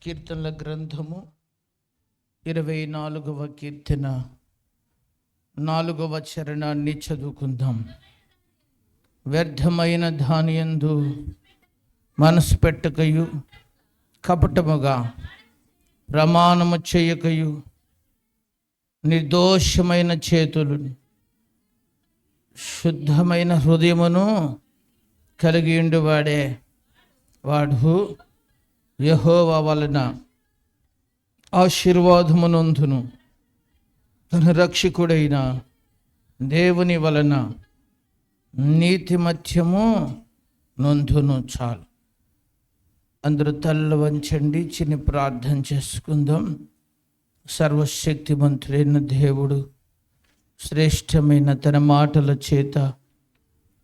కీర్తనల గ్రంథము 24వ కీర్తన 4వ చరణాన్ని చదువుకుందాం. వ్యర్థమైన దానియందు మనసు పెట్టకయు, కపటముగా ప్రమాణము చేయకయు, నిర్దోషమైన చేతులు శుద్ధమైన హృదయమును కలిగి ఉండువాడే వాడు యెహోవా వలన ఆశీర్వాదమునందును, తన రక్షకుడైన దేవుని వలన నీతిమత్యము నొందును. చాలు. అందరూ తల్ల వంచండి, చిన్న ప్రార్థన చేసుకుందాం. సర్వశక్తిమంతుడైన దేవుడు శ్రేష్టమైన తన మాటల చేత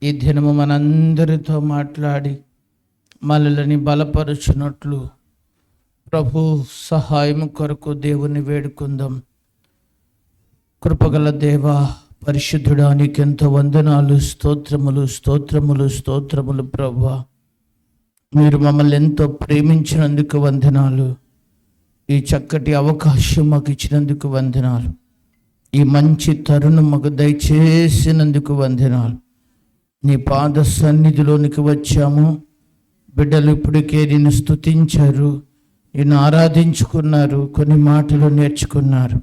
ఈ దినము మనందరితో మాట్లాడి మనల్ని బలపరుచున్నట్లు ప్రభు సహాయం కొరకు దేవుని వేడుకుందాం. కృపగల దేవా, పరిశుద్ధుడా, నీకెంతో వందనాలు, స్తోత్రములు స్తోత్రములు స్తోత్రములు. ప్రభువా, మీరు మమ్మల్ని ఎంతో ప్రేమించినందుకు వందనాలు. ఈ చక్కటి అవకాశం మాకు ఇచ్చినందుకు వందనాలు. ఈ మంచి తరుణం మాకు దయచేసినందుకు వందనాలు. నీ పాద సన్నిధిలోనికి వచ్చాము. బిడ్డలు ఇప్పటికే నిన్ను స్తుతించారు, నిన్ను ఆరాధించుకున్నారు, కొన్ని మాటలు నేర్చుకున్నారు.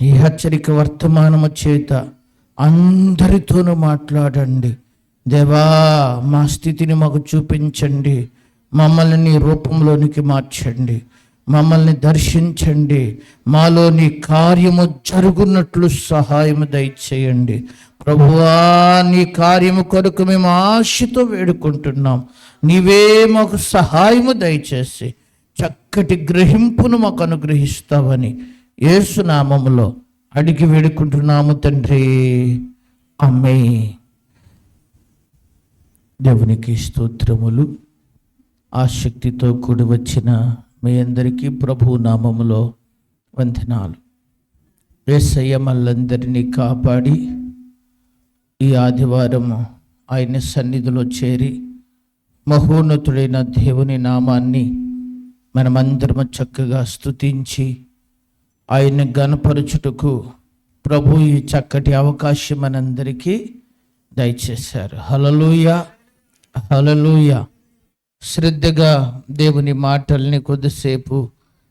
ఈ హెచ్చరిక వర్తమానము చేత అందరితోనూ మాట్లాడండి దేవా. మా స్థితిని మాకు చూపించండి, మమ్మల్ని నీ రూపంలోనికి మార్చండి, మమ్మల్ని దర్శించండి, మాలో నీ కార్యము జరుగున్నట్లు సహాయము దయచేయండి. ప్రభువా, నీ కార్యము కొరకు మేము ఆశతో వేడుకుంటున్నాం. నీవే మాకు సహాయము దయచేసి చక్కటి గ్రహింపును మాకు అనుగ్రహిస్తావని యేసు నామములో అడిగి వేడుకుంటున్నాము తండ్రి, ఆమేన్. దేవునికి స్తోత్రములు. ఆసక్తితో కూడి వచ్చిన మీ అందరికీ ప్రభు నామములో వందనాలు. యేసయ్య మనందరినీ కాపాడి ఈ ఆదివారం ఆయన సన్నిధిలో చేరి మహోన్నతుడైన దేవుని నామాన్ని మనమందరము చక్కగా స్తుతించి ఆయన్ని గణపరచుటకు ప్రభు ఈ చక్కటి అవకాశం మనందరికీ దయచేశారు. హల్లెలూయా, హల్లెలూయా. శ్రద్ధగా దేవుని మాటల్ని కొద్దిసేపు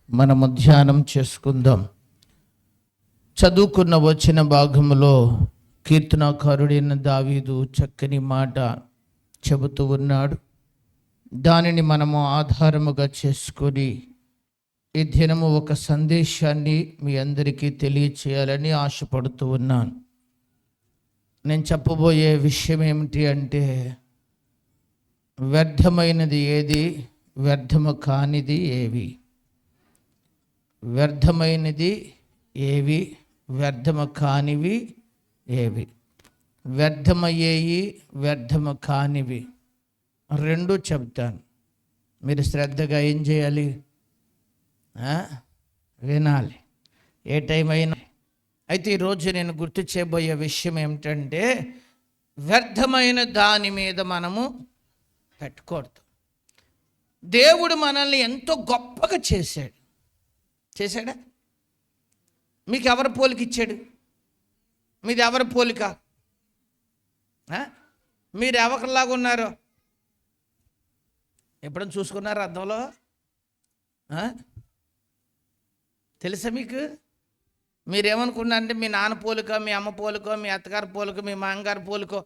మనము ధ్యానం చేసుకుందాం. చదువుకున్న వచ్చిన భాగంలో కీర్తనాకారుడైన దావీదు చక్కని మాట చెబుతూ ఉన్నాడు. దానిని మనము ఆధారముగా చేసుకొని ఈ దినము ఒక సందేశాన్ని మీ అందరికీ తెలియచేయాలని ఆశపడుతూ ఉన్నాను. నేను చెప్పబోయే విషయం ఏమిటి అంటే, వ్యర్థమైనది ఏది, వ్యర్థము కానిది ఏవి. వ్యర్థమైనది ఏవి, వ్యర్థము కానివి ఏవి. వ్యర్థమయ్యేవి, వ్యర్థము కానివి రెండు చెప్తాను. మీరు శ్రద్ధగా ఏం చేయాలి? వినాలి, ఏ టైం అయినా. అయితే ఈరోజు నేను గుర్తు చేయబోయే విషయం ఏమిటంటే, వ్యర్థమైన దాని మీద మనము పెట్టుకోవద్దు. దేవుడు మనల్ని ఎంతో గొప్పగా చేశాడా? మీకు ఎవరి పోలిక ఇచ్చాడు? మీది ఎవరి పోలిక? మీరు ఎవరిలాగా ఉన్నారు? ఎప్పుడైనా చూసుకున్నారా అద్దంలో? తెలుసా మీకు? మీరేమనుకున్నారంటే మీ నాన్న పోలిక, మీ అమ్మ పోలికో, మీ అత్తగారి పోలికో, మీ మామగారి పోలికో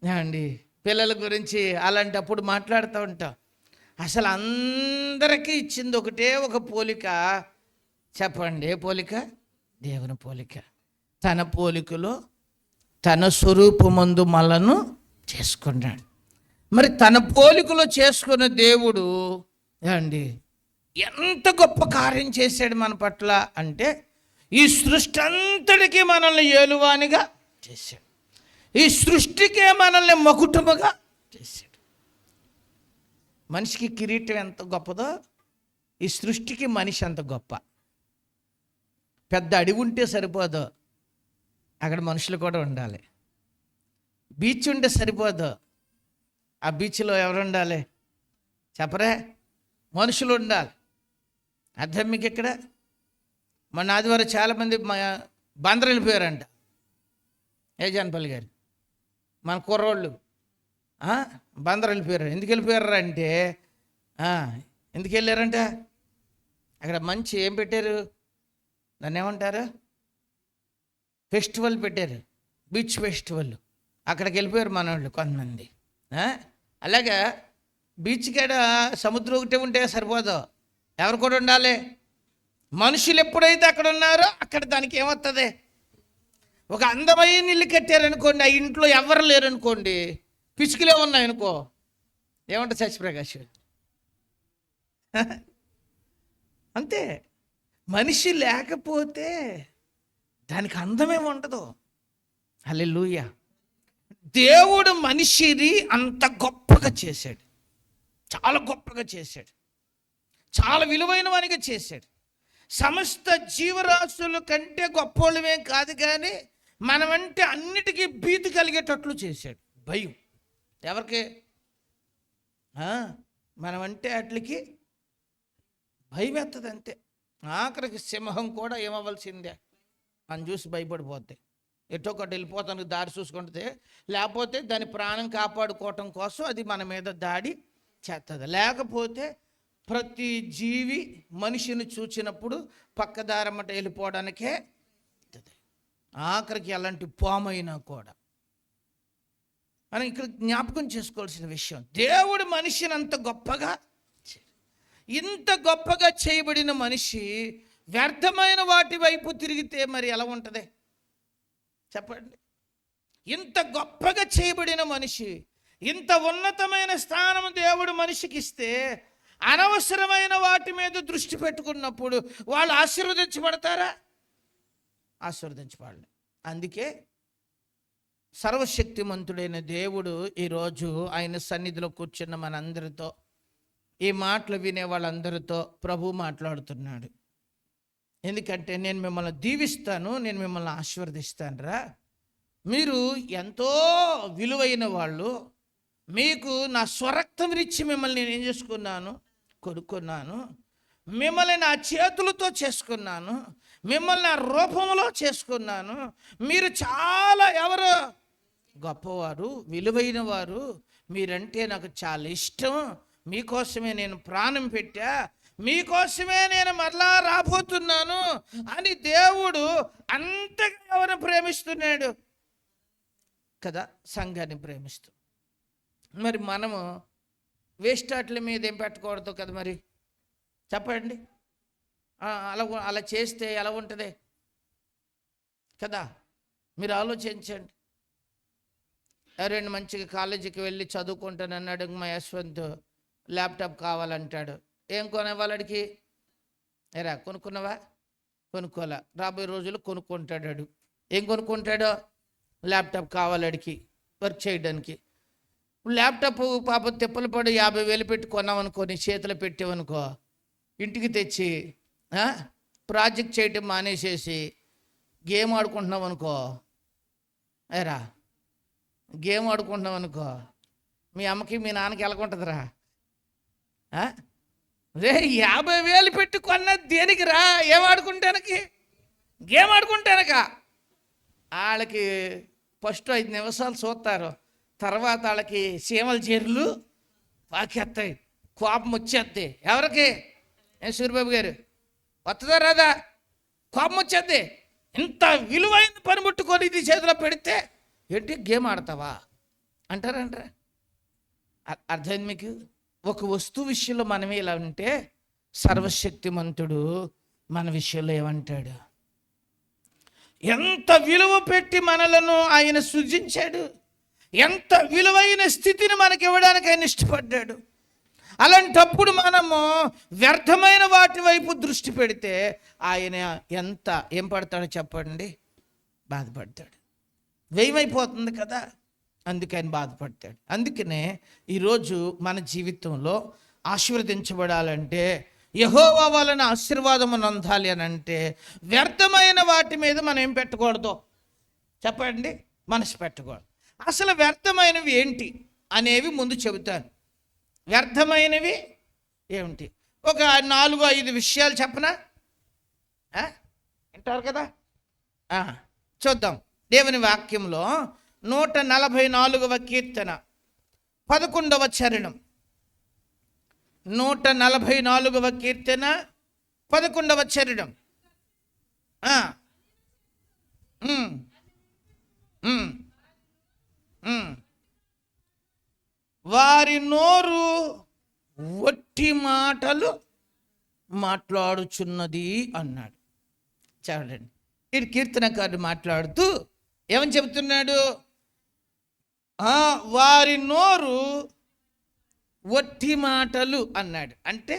అండి. పిల్లల గురించి అలాంటప్పుడు మాట్లాడుతూ ఉంటాం. అసలు అందరికీ ఇచ్చింది ఒకటే ఒక పోలిక. చెప్పండి, ఏ పోలిక? దేవుని పోలిక. తన పోలికలో తన స్వరూపమందు మనలను చేసుకున్నాడు. మరి తన పోలికలో చేసుకున్న దేవుడు అండి ఎంత గొప్ప కార్యం చేశాడు మన పట్ల అంటే, ఈ సృష్టి అంతటికీ మనల్ని ఏలువానిగా చేశాడు. ఈ సృష్టికే మనల్ని మకుటముగా చేశాడు. మనిషికి కిరీటం ఎంత గొప్పదో, ఈ సృష్టికి మనిషి అంత గొప్ప. పెద్ద అడవి ఉంటే సరిపోదు, అక్కడ మనుషులు కూడా ఉండాలి. బీచ్ ఉంటే సరిపోదు, ఆ బీచ్లో ఎవరు ఉండాలి చెప్పరే? మనుషులు ఉండాలి. అర్థం మీకు ఇక్కడ? మొన్న ఆదివారం చాలామంది బందరు వెళ్ళిపోయారంట. జానపల్లి గారు మన కుర్రోళ్ళు బందరు వెళ్ళిపోయారు. ఎందుకు వెళ్ళిపోయారు అంటే ఎందుకు వెళ్ళారంట? అక్కడ మంచి ఏం పెట్టారు, దాన్ని ఏమంటారు, ఫెస్టివల్ పెట్టారు, బీచ్ ఫెస్టివల్. అక్కడికి వెళ్ళిపోయారు మన వాళ్ళు కొంతమంది. అలాగా బీచ్ కాడ సముద్రం ఒకటే ఉంటే సరిపోదు, ఎవరు కూడా ఉండాలి. మనుషులు ఎప్పుడైతే అక్కడ ఉన్నారో అక్కడ దానికి ఏమవుతుంది, ఒక అందమైన ఇల్లు కట్టారనుకోండి, ఆ ఇంట్లో ఎవరు లేరనుకోండి, పిచ్చుకలే ఉన్నాయనుకో, ఏమంటారు సత్యప్రకాష్? అంతే. మనిషి లేకపోతే దానికి అందమే ఉండదు. హల్లెలూయా. దేవుడు మనిషిని అంత గొప్పగా చేశాడు, చాలా గొప్పగా చేశాడు, చాలా విలువైన వానిగా చేశాడు. సమస్త జీవరాశుల కంటే గొప్పోళ్ళమే కాదు, కానీ మనమంటే అన్నిటికీ భీతి కలిగేటట్లు చేశాడు. భయం ఎవరికి? మనమంటే వాటికి భయం ఎత్తది అంతే. ఆఖరికి సింహం కూడా ఏమవ్వాల్సిందే, మనం చూసి భయపడిపోతే ఎటో ఒకటి వెళ్ళిపోతానికి దారి చూసుకుంటే, లేకపోతే దాని ప్రాణం కాపాడుకోవటం కోసం అది మన మీద దాడి చేస్తుంది. లేకపోతే ప్రతి జీవి మనిషిని చూసినప్పుడు పక్కదారమ్మట వెళ్ళిపోవడానికే ఆఖరికి అలాంటి పామైనా కూడా. మనం ఇక్కడ జ్ఞాపకం చేసుకోవాల్సిన విషయం, దేవుడు మనిషిని అంత గొప్పగా, ఇంత గొప్పగా చేయబడిన మనిషి వ్యర్థమైన వాటి వైపు తిరిగితే మరి ఎలా ఉంటుంది చెప్పండి? ఇంత గొప్పగా చేయబడిన మనిషి, ఇంత ఉన్నతమైన స్థానం దేవుడు మనిషికి ఇస్తే, అనవసరమైన వాటి మీద దృష్టి పెట్టుకున్నప్పుడు వాళ్ళు ఆశీర్వదించబడతారా? ఆశీర్వదించబడలే. అందుకే సర్వశక్తిమంతుడైన దేవుడు ఈరోజు ఆయన సన్నిధిలో కూర్చున్న మనందరితో, ఈ మాటలు వినే వాళ్ళందరితో ప్రభు మాట్లాడుతున్నాడు. ఎందుకంటే నేను మిమ్మల్ని దీవిస్తాను, నేను మిమ్మల్ని ఆశీర్వదిస్తాను రా, మీరు ఎంతో విలువైన వాళ్ళు, మీకు నా స్వరక్తమిచ్చి మిమ్మల్ని నేను ఏం చేసుకున్నాను, కొనుక్కున్నాను, మిమ్మల్ని నా చేతులతో చేసుకున్నాను, మిమ్మల్ని నా రూపంలో చేసుకున్నాను, మీరు చాలా ఎవరు గొప్పవారు, విలువైన వారు, మీరంటే నాకు చాలా ఇష్టం, మీకోసమే నేను ప్రాణం పెట్టా, మీకోసమే నేను మరలా రాబోతున్నాను అని దేవుడు అంతగా ఎవరిని ప్రేమిస్తున్నాడు కదా? సంఘాన్ని ప్రేమిస్తూ. మరి మనము వేస్ట్ వాటి మీద ఏం పెట్టకూడదు కదా మరి చెప్పండి. అలా చేస్తే ఎలా ఉంటుంది కదా? మీరు ఆలోచించండి. ఎవరైనా మంచిగా కాలేజీకి వెళ్ళి చదువుకుంటానన్నాడు, మా యశ్వంత్ ల్యాప్టాప్ కావాలంటాడు. ఏం కొనేవాళ్ళడికి? ఎరా కొనుక్కున్నావా? కొనుక్కోలే. రాబోయే రోజులు కొనుక్కుంటాడు. ఏం కొనుక్కుంటాడో? ల్యాప్టాప్ కావాలడికి వర్క్ చేయడానికి. ల్యాప్టాప్ పాప తిప్పలు పడి 50,000 పెట్టి కొన్నామనుకో, నీ చేతిలో పెట్టావనుకో, ఇంటికి తెచ్చి ప్రాజెక్ట్ చేయటం మానేసేసి గేమ్ ఆడుకుంటున్నాం అనుకో, ఏరా గేమ్ ఆడుకుంటున్నాం అనుకో, మీ అమ్మకి మీ నాన్నకి ఎలాగుంటుందిరా? రే 50,000 పెట్టి కొన్నది దేనికి రా? ఏం ఆడుకుంటానికి? గేమ్ ఆడుకుంటానక. వాళ్ళకి ఫస్ట్ 5 నిమిషాలు చూస్తారు, తర్వాత వాళ్ళకి సీమల చీరలు పాకేస్తాయి, కోపం వచ్చేస్తాయి. ఎవరికి? సూర్యబాబు గారు వస్తుందా రాదా? కోపం వచ్చేద్ది. ఇంత విలువైన పనిముట్టుకొని ఇది చేతిలో పెడితే ఏంటి గేమ్ ఆడతావా అంటారా? అర్థమైంది మీకు? ఒక వస్తువు విషయంలో మనమే ఇలా ఉంటే, సర్వశక్తిమంతుడు మన విషయంలో ఏమంటాడు? ఎంత విలువ పెట్టి మనలను ఆయన సృజించాడు, ఎంత విలువైన స్థితిని మనకి ఇవ్వడానికి ఆయన ఇష్టపడ్డాడు. అలాంటప్పుడు మనము వ్యర్థమైన వాటి వైపు దృష్టి పెడితే ఆయన ఏం పడతాడో చెప్పండి? బాధపడతాడు. వ్యయమైపోతుంది కదా, అందుకే ఆయన బాధపడతాడు. అందుకనే ఈరోజు మన జీవితంలో ఆశీర్వదించబడాలంటే, యెహోవా వలన ఆశీర్వాదం అందాలి అని అంటే, వ్యర్థమైన వాటి మీద మనం ఏం పెట్టకూడదు చెప్పండి? మనసు పెట్టకూడదు. అసలు వ్యర్థమైనవి ఏంటి అనేవి ముందు చెబుతాను. వ్యర్థమైనవి ఏమిటి? ఒక 4-5 విషయాలు చెప్పనా? వింటారు కదా? చూద్దాం. దేవుని వాక్యంలో 144వ కీర్తన 11వ చరణం. 144వ కీర్తన 11వ చరణం. వారి నోరు వట్టి మాటలు మాట్లాడుచున్నది అన్నాడు. చూడండి, ఈ కీర్తనకారుడు మాట్లాడుతూ ఏమని చెబుతున్నాడు? వారి నోరు వట్టి మాటలు అన్నాడు. అంటే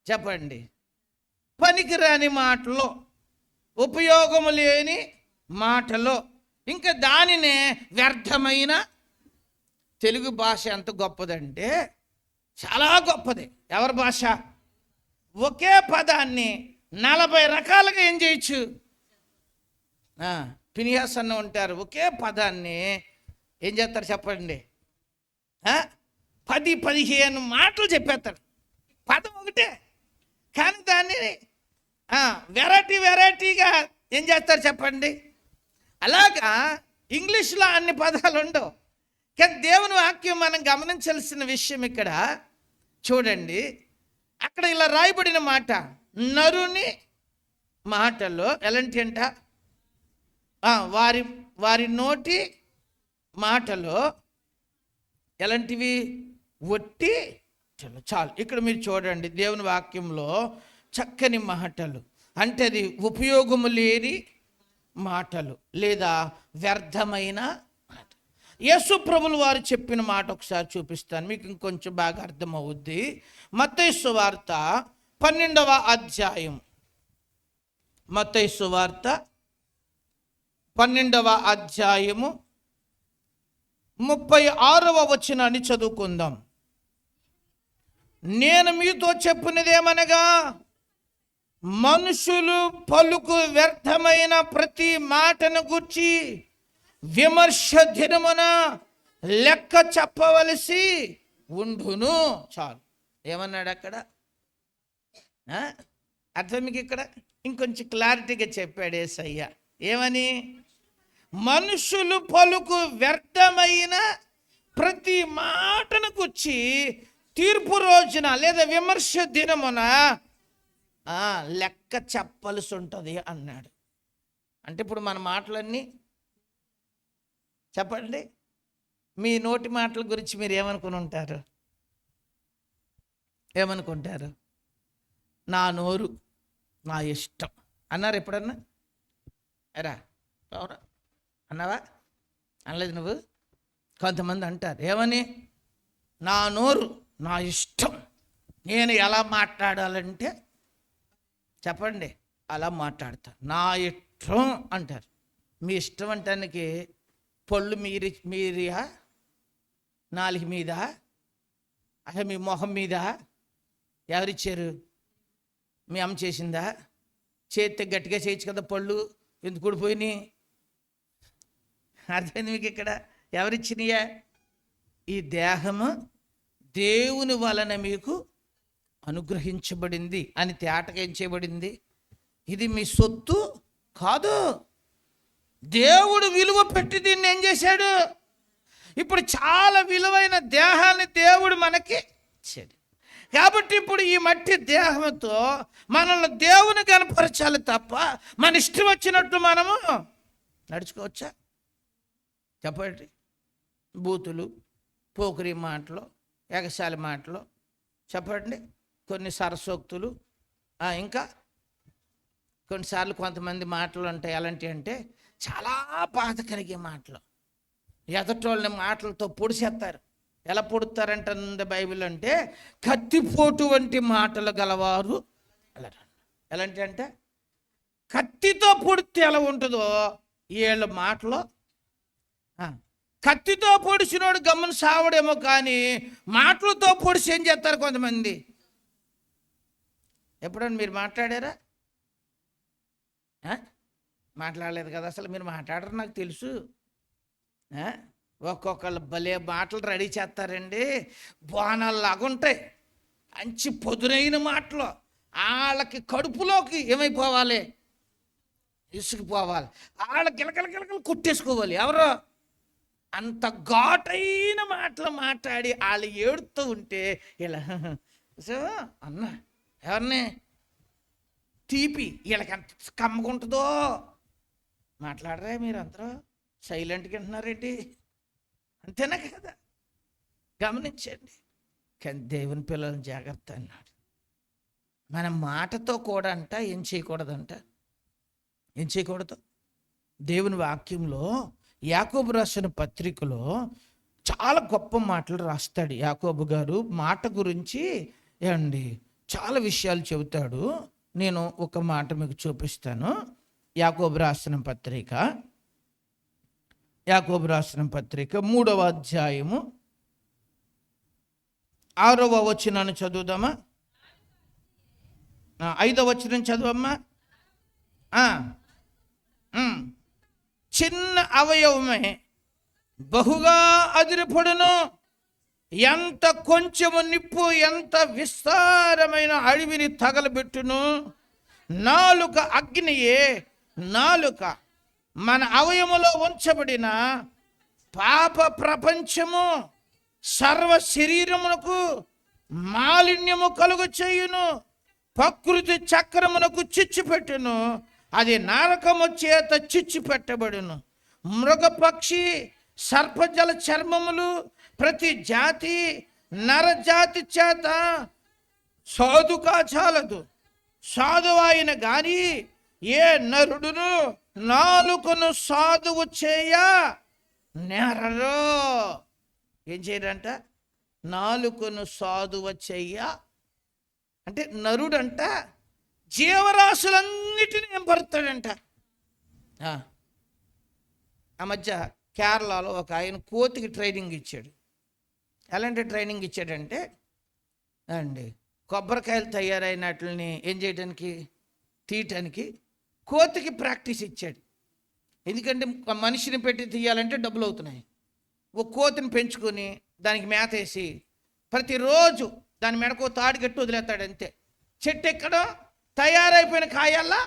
చెప్పండి, పనికిరాని మాటలో, ఉపయోగము లేని మాటలో, ఇంకా దానినే వ్యర్థమైన. తెలుగు భాష ఎంత గొప్పదంటే చాలా గొప్పది. ఎవరి భాష? ఒకే పదాన్ని 40 రకాలుగా ఏం చేయొచ్చు. పినియాస్ అన్న ఉంటారు, ఒకే పదాన్ని ఏం చేస్తారు చెప్పండి, 10-15 మాటలు చెప్పేస్తారు. పదం ఒకటే, కానీ దాన్ని వెరైటీగా ఏం చేస్తారు చెప్పండి. అలాగా ఇంగ్లీష్లో అన్ని పదాలు ఉండవు. కానీ దేవుని వాక్యం మనం గమనించాల్సిన విషయం ఇక్కడ చూడండి. అక్కడ ఇలా రాయబడిన మాట, నరుని మాటలో ఎలాంటి అంట, వారి నోటి మాటలో ఎలాంటివి? వట్టి. చాలు, ఇక్కడ మీరు చూడండి దేవుని వాక్యంలో చక్కని మాటలు అంటే అది ఉపయోగము లేని మాటలు లేదా వ్యర్థమైన మాట. యేసు ప్రభులు వారు చెప్పిన మాట ఒకసారి చూపిస్తాను, మీకు ఇంకొంచెం బాగా అర్థమవుద్ది. మత్తయి సువార్త 12వ అధ్యాయం. మత్తయి సువార్త 12వ అధ్యాయము 36వ వచనాన్ని చదువుకుందాం. నేను మీతో చెప్పినదేమనగా, మనుషులు పలుకు వ్యర్థమైన ప్రతి మాటను గూర్చి విమర్శ దినమున లెక్క చెప్పవలసి ఉండును. చాలు, ఏమన్నాడు అక్కడ? అర్థం మీకు ఇక్కడ ఇంకొంచెం క్లారిటీగా చెప్పాడు యేసయ్య. ఏమని? మనుషులు పలుకు వ్యర్థమైన ప్రతి మాటను గుర్చి తీర్పు రోజున లేదా విమర్శ దినమున లెక్క చెప్పవలసి ఉంటుంది అన్నాడు. అంటే ఇప్పుడు మన మాటలన్నీ చెప్పండి, మీ నోటి మాటల గురించి మీరు ఏమనుకుని ఉంటారు? ఏమనుకుంటారు? నా నోరు నా ఇష్టం అన్నారు ఎప్పుడన్నా? ఎరా అవునా అన్నావా? అనలేదు నువ్వు? కొంతమంది అంటారు ఏమని, నా నోరు నా ఇష్టం, నేను ఎలా మాట్లాడాలంటే చెప్పండి అలా మాట్లాడతా, నా ఇష్టం అంటారు. మీ ఇష్టం అంటానికి పళ్ళు మీరియా, నాలుగు మీద, అసలు మీ మొహం మీద ఎవరిచ్చారు? మీ అమ్మ చేసిందా? చేస్తే గట్టిగా చేయొచ్చు కదా, పళ్ళు ఎందుకు ఊడిపోయినాయి? అర్థమైంది మీకు ఇక్కడ? ఎవరిచ్చినాయా? ఈ దేహము దేవుని వలన మీకు అనుగ్రహించబడింది అని తేటగా ఏం చేయబడింది. ఇది మీ సొత్తు కాదు, దేవుడు విలువ పెట్టి దీన్ని ఏం చేశాడు. ఇప్పుడు చాలా విలువైన దేహాన్ని దేవుడు మనకి ఇచ్చాడు. కాబట్టి ఇప్పుడు ఈ మట్టి దేహంతో మనల్ని దేవుని కనపరచాలి తప్ప మన ఇష్టం వచ్చినట్టు మనము నడుచుకోవచ్చా? చెప్పండి. బూతులు, పోకిరి మాటలు, ఎగసాలి మాటలు, చెప్పండి, కొన్ని సరసోక్తులు, ఇంకా కొన్నిసార్లు కొంతమంది మాటలు ఉంటాయి. ఎలాంటి అంటే చాలా బాధ కలిగే మాటలు. ఎదటోళ్ళని మాటలతో పొడిచేస్తారు. ఎలా పొడుతారంటే బైబిల్ అంటే కత్తిపోటు వంటి మాటలు గలవారు. ఎలాంటి అంటే కత్తితో పొడితే ఎలా ఉంటుందో వీళ్ళ మాటలో. కత్తితో పొడిచినోడు గమ్మున సావడేమో, కానీ మాటలతో పొడిచి ఏం చేస్తారు కొంతమంది. ఎప్పుడన్నా మీరు మాట్లాడారా? మాట్లాడలేదు కదా, అసలు మీరు మాట్లాడరు నాకు తెలుసు. ఒక్కొక్కళ్ళు భలే మాటలు రెడీ చేస్తారండి, బోనాల్లాగా ఉంటాయి. మంచి పొదునైన మాటలు, వాళ్ళకి కడుపులోకి ఏమైపోవాలి, ఇసుకుపోవాలి, వాళ్ళ గిలకలు కొట్టేసుకోవాలి. ఎవరో అంత ఘాటైన మాటలు మాట్లాడి వాళ్ళు ఏడుతూ ఉంటే ఇలా సో అన్న ఎవరిని తీపి వీళ్ళకి ఎంత కమ్మకుంటుందో మాట్లాడరా మీరు అందరూ సైలెంట్గా వింటున్నారేంటి? అంతేనా కదా? గమనించండి. కానీ దేవుని పిల్లలను జాగ్రత్త అన్నాడు. మన మాటతో కూడా ఏం చేయకూడదంట. ఏం చేయకూడదు? దేవుని వాక్యంలో యాకోబు రాసిన పత్రికలో చాలా గొప్ప మాటలు రాస్తాడు యాకోబు గారు. మాట గురించి ఏమండి చాలా విషయాలు చెబుతాడు. నేను ఒక మాట మీకు చూపిస్తాను. యాకోబు రాసిన పత్రిక 3వ అధ్యాయము 6వ వచనాన్ని చదువుదామా? 5వ వచనం చదువమ్మా. చిన్న అవయవమే బహుగా అదిరిపడును, ఎంత కొంచెము నిప్పు ఎంత విస్తారమైన అడవిని తగలబెట్టును. నాలుక అగ్నియే. నాలుక మన అవయములో ఉంచబడిన పాప ప్రపంచము సర్వ శరీరమునకు మాలిన్యము కలుగు చేయును, ప్రకృతి చక్రమునకు చిచ్చు పెట్టును, అది నరకము చేత చిచ్చు పెట్టబడును. మృగపక్షి సర్పజల చర్మములు ప్రతి జాతి నరజాతి చేత సాధుగా చాలదు. సాధువైన గాని ఏ నరుడును నాలుకను సాధువు చేయ నేరరు. ఏం చేయడంట? నాలుకను సాధువ చెయ్య అంటే నరుడంట జీవరాశులన్నిటిని ఎంపరుతాడంట. ఆ మధ్య కేరళలో ఒక ఆయన కోతికి ట్రైనింగ్ ఇచ్చాడు. ఎలాంటి ట్రైనింగ్ ఇచ్చాడంటే కొబ్బరికాయలు తయారైనట్లని ఏం చేయడానికి, తీయటానికి కోతికి ప్రాక్టీస్ ఇచ్చాడు. ఎందుకంటే మనిషిని పెట్టి తీయాలంటే డబ్బులు అవుతున్నాయి. ఒక కోతిని పెంచుకొని దానికి మేత వేసి ప్రతిరోజు దాని మెడకు తాడు కట్టి వదిలేస్తాడు. అంతే. చెట్టు ఎక్కడో తయారైపోయిన కాయల్లా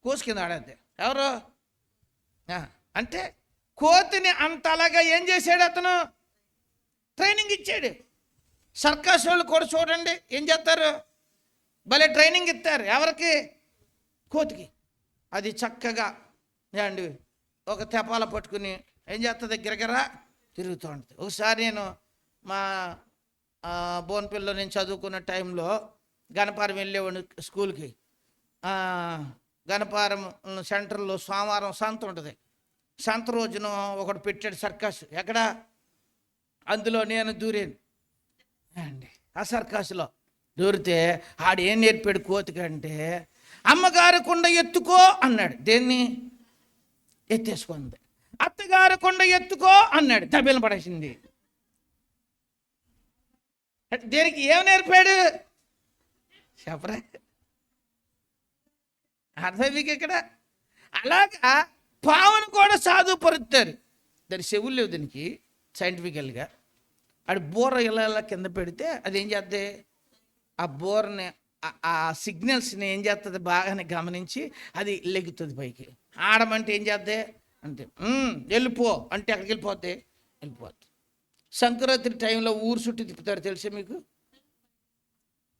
కోసుకింద ఆడద్దే. ఎవరు అంటే కోతిని అంతలాగా ఏం చేశాడు అతను? ట్రైనింగ్ ఇచ్చాడు. సర్కస్ వాళ్ళు కూడా చూడండి ఏం చేస్తారు, భలే ట్రైనింగ్ ఇస్తారు. ఎవరికి? కోతికి. అది చక్కగా ఒక తెపాల పట్టుకుని ఏం చేస్తుంది, గిరగిరా తిరుగుతూ ఉంటుంది. ఒకసారి నేను మా బోన్పిల్లో నేను చదువుకున్న టైంలో గణపారం వెళ్ళేవాడిని స్కూల్కి. గణపారం సెంటర్లో సోమవారం సంత ఉంటుంది. సంత రోజున ఒకడు పెట్టాడు సర్కస్. ఎక్కడ? అందులో నేను దూరాను ఆ సర్కస్లో. దూరితే ఆడు ఏం నేర్పాడు కోతికంటే, అమ్మగారి కుండ ఎత్తుకో అన్నాడు. దేన్ని? ఎత్తేసుకుంది. అత్తగారి కుండ ఎత్తుకో అన్నాడు. దెబ్బలు పడేసింది. దేనికి ఏం నేర్పాడు చెప్పరా? అర్థం మీకు ఇక్కడ. అలాగా పావును కూడా సాధుపరుస్తారు. దాని చెవులు లేవు దీనికి సైంటిఫికల్గా. అది బోర ఇలా కింద పెడితే అది ఏం చేద్ది, ఆ బోర్ని ఆ సిగ్నల్స్ని ఏం చేస్తుంది బాగానే గమనించి అది లెగుతుంది పైకి. ఆడమంటే ఏం చేద్దే అంటే వెళ్ళిపో అంటే ఎక్కడికి వెళ్ళిపోతే వెళ్ళిపోద్ది. సంక్రాంతి టైంలో ఊరు చుట్టూ తిప్పుతారు తెలుసా మీకు?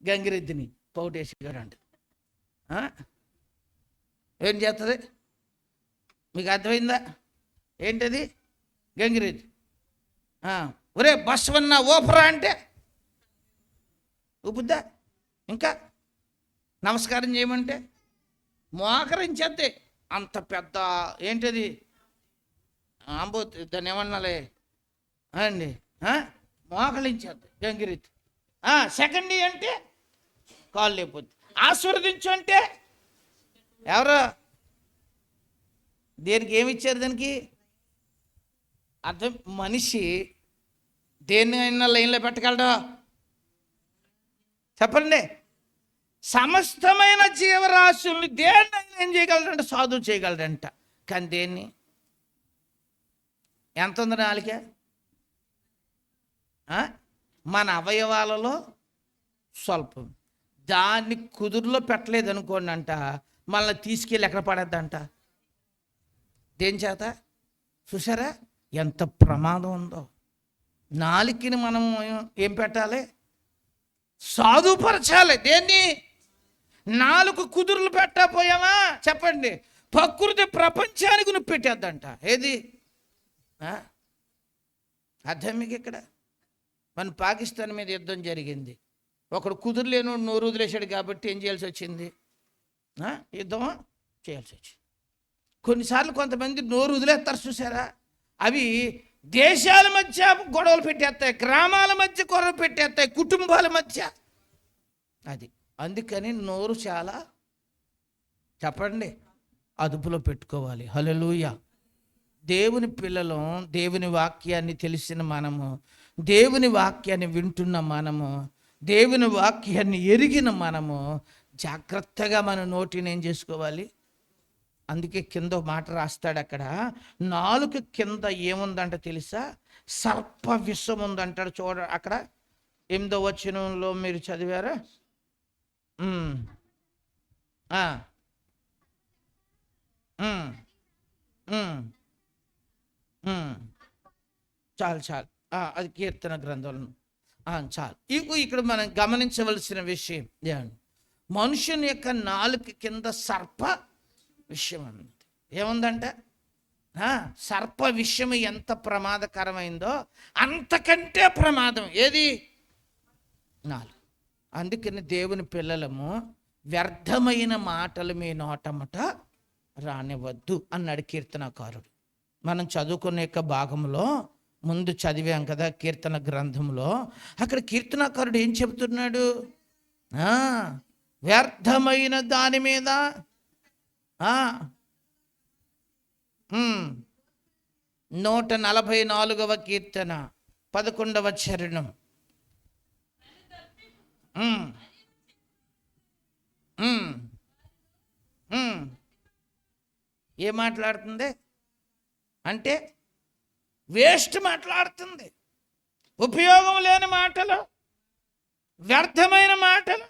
గంగిరెద్దుని పౌటేసాడు అంటే ఏం చేస్తుంది మీకు అర్థమైందా? ఏంటది? గంగిరెద్దు. ఒరే బస్వన్న ఓపరా అంటే ఊపుద్దా? ఇంకా నమస్కారం చేయమంటే మోకరించేద్దే. అంత పెద్ద ఏంటది దాన్ని ఏమన్నాలే మోకలించేద్ది గంగిరెద్దు. సెకండ్ అంటే కాళ్ళు లేకపోద్ది. ఆశీర్వదించు అంటే ఎవరు? దేనికి ఏమి ఇచ్చారు దానికి? అర్థం. మనిషి దేన్నైనా లైన్లో పెట్టగలడా చెప్పండి? సమస్తమైన జీవరాశుల్ని దేన్నైనా ఏం చేయగలరంట? సాధువు చేయగలరంట. కానీ దేన్ని? ఎంత ఉంది నాలుక? మన అవయవాలలో స్వల్పం. దాన్ని కుదురులో పెట్టలేదు అనుకోండి అంట, మళ్ళీ తీసుకెళ్ళి ఎక్కడ పడద్దంట? దేని చేత? చూసారా ఎంత ప్రమాదం ఉందో. నాలుకని మనం ఏం పెట్టాలి? సాధుపరచాలి. దేన్ని? నాలుగు కుదురులు పెట్టకపోయామా చెప్పండి, ప్రకృతి ప్రపంచానికి నువ్వు పెట్టేద్దంట. ఏది అర్థం మీకు? ఇక్కడ మన పాకిస్తాన్ మీద యుద్ధం జరిగింది. ఒకడు కుదురులేను నోరు వదిలేశాడు కాబట్టి ఏం చేయాల్సి వచ్చింది? యుద్ధం చేయాల్సి వచ్చింది. కొన్నిసార్లు కొంతమంది నోరు వదిలేస్తారు చూసారా, అవి దేశాల మధ్య గొడవలు పెట్టేస్తాయి, గ్రామాల మధ్య గొడవలు పెట్టేస్తాయి, కుటుంబాల మధ్య. అది అందుకని నోరు చాలా చెప్పండి అదుపులో పెట్టుకోవాలి. హల్లెలూయా. దేవుని పిల్లలం, దేవుని వాక్యాన్ని తెలిసిన మనము, దేవుని వాక్యాన్ని వింటున్న మనము, దేవుని వాక్యాన్ని ఎరిగిన మనము జాగ్రత్తగా మన నోటిని ఏం చేసుకోవాలి? అందుకే కింద మాట రాస్తాడు అక్కడ, నాలుక కింద ఏముందంట తెలుసా? సర్ప విషం ఉందంటాడు. చూడ అక్కడ 8వ వచనంలో మీరు చదివారా? చాలు చాలు, అది కీర్తన గ్రంథంలో చాలు. ఇక్కడ మనం గమనించవలసిన విషయం, మనుషుని యొక్క నాలుక కింద సర్ప విషయం ఉంది. ఏముందంట? సర్ప విషయం ఎంత ప్రమాదకరమైందో అంతకంటే ప్రమాదం ఏది? నాలుగు. అందుకని దేవుని పిల్లలము వ్యర్థమైన మాటలు మీ నోటమట రానివ్వద్దు అన్నాడు కీర్తనకారుడు. మనం చదువుకునే యొక్క భాగంలో ముందు చదివాం కదా కీర్తన గ్రంథంలో. అక్కడ కీర్తనకారుడు ఏం చెబుతున్నాడు? వ్యర్థమైన దాని మీద 144వ కీర్తన 11వ చరణం. ఏం మాట్లాడుతుంది అంటే వేస్ట్ మాట్లాడుతుంది, ఉపయోగం లేని మాటలు, వ్యర్థమైన మాటలు.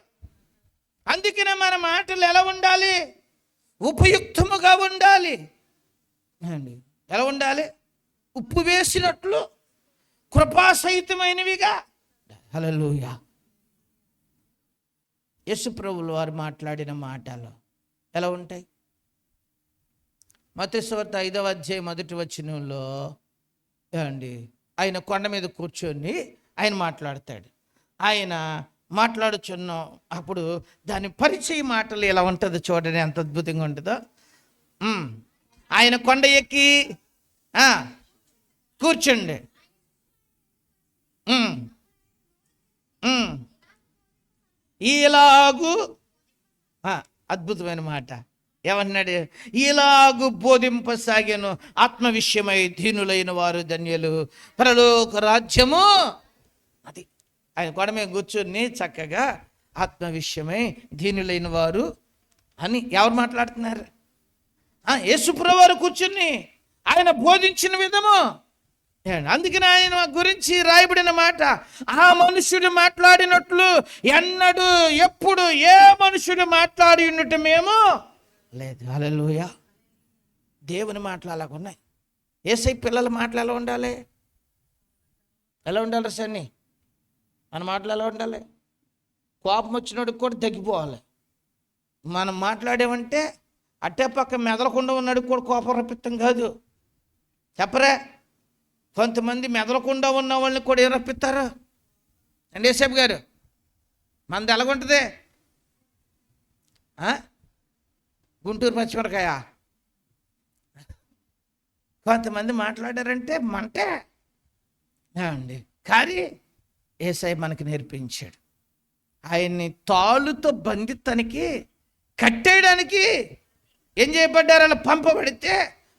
అందుకనే మన మాటలు ఎలా ఉండాలి? ఉపయుక్తముగా ఉండాలి అండి. ఎలా ఉండాలి? ఉప్పు వేసినట్లు కృపాసహితమైనవిగా. హల్లెలూయా. యేసుప్రభులు వారు మాట్లాడిన మాటలు ఎలా ఉంటాయి? మత్తయి సువార్త 5వ అధ్యాయం 1వ వచనంలో అండి ఆయన కొండ మీద కూర్చొని ఆయన మాట్లాడతాడు. ఆయన మాట్లాడుచున్న అప్పుడు దాని పరిచయ మాటలు ఎలా ఉంటుందో చూడండి, ఎంత అద్భుతంగా ఉంటుందో. ఆయన కొండ ఎక్కి కూర్చోండి. ఇలాగు అద్భుతమైన మాట ఏమన్నాడు? ఇలాగు బోధింపసాగాను, ఆత్మ విషయమై దీనులైన వారు ధన్యులు, పరలోక రాజ్యము. అది ఆయన కొండ మీద కూర్చొని చక్కగా ఆత్మ విషయమై దీనులైన వారు అని ఎవరు మాట్లాడుతున్నారు? యేసుప్రభువు వారు కూర్చుని ఆయన బోధించిన విధము. అందుకని ఆయన గురించి రాయబడిన మాట, ఆ మనుషుడు మాట్లాడినట్లు ఎన్నడూ ఎప్పుడు ఏ మనుషుడు మాట్లాడి ఉన్నట్టు మేము లేదు. హల్లెలూయా. దేవుని మాటలు అలాగ ఉన్నాయి. యేసయ్య పిల్లల మాటలు ఎలా ఉండాలి? ఎలా ఉండాలి సన్ని? మన మాటలు ఎలా ఉండాలి? కోపం వచ్చినోడికి కూడా తగ్గిపోవాలి. మనం మాట్లాడేమంటే అట్టే పక్క మెదలకుండా ఉన్నాడికి కూడా కోపం రప్పిస్తాం కాదు. చెప్పరే, కొంతమంది మెదలకుండా ఉన్న వాళ్ళని కూడా ఏం రప్పిస్తారు అండి? యేసేపు గారు మనది ఎలాగుంటుంది? గుంటూరు పచ్చిమిరకాయ. కొంతమంది మాట్లాడారంటే మంటే అండి. కానీ యేసయ్య మనకి నేర్పించాడు. ఆయన్ని తాళ్ళుతో బంధితానికి కట్టేయడానికి ఏం చేయబడ్డారు? వాళ్ళు పంపబడితే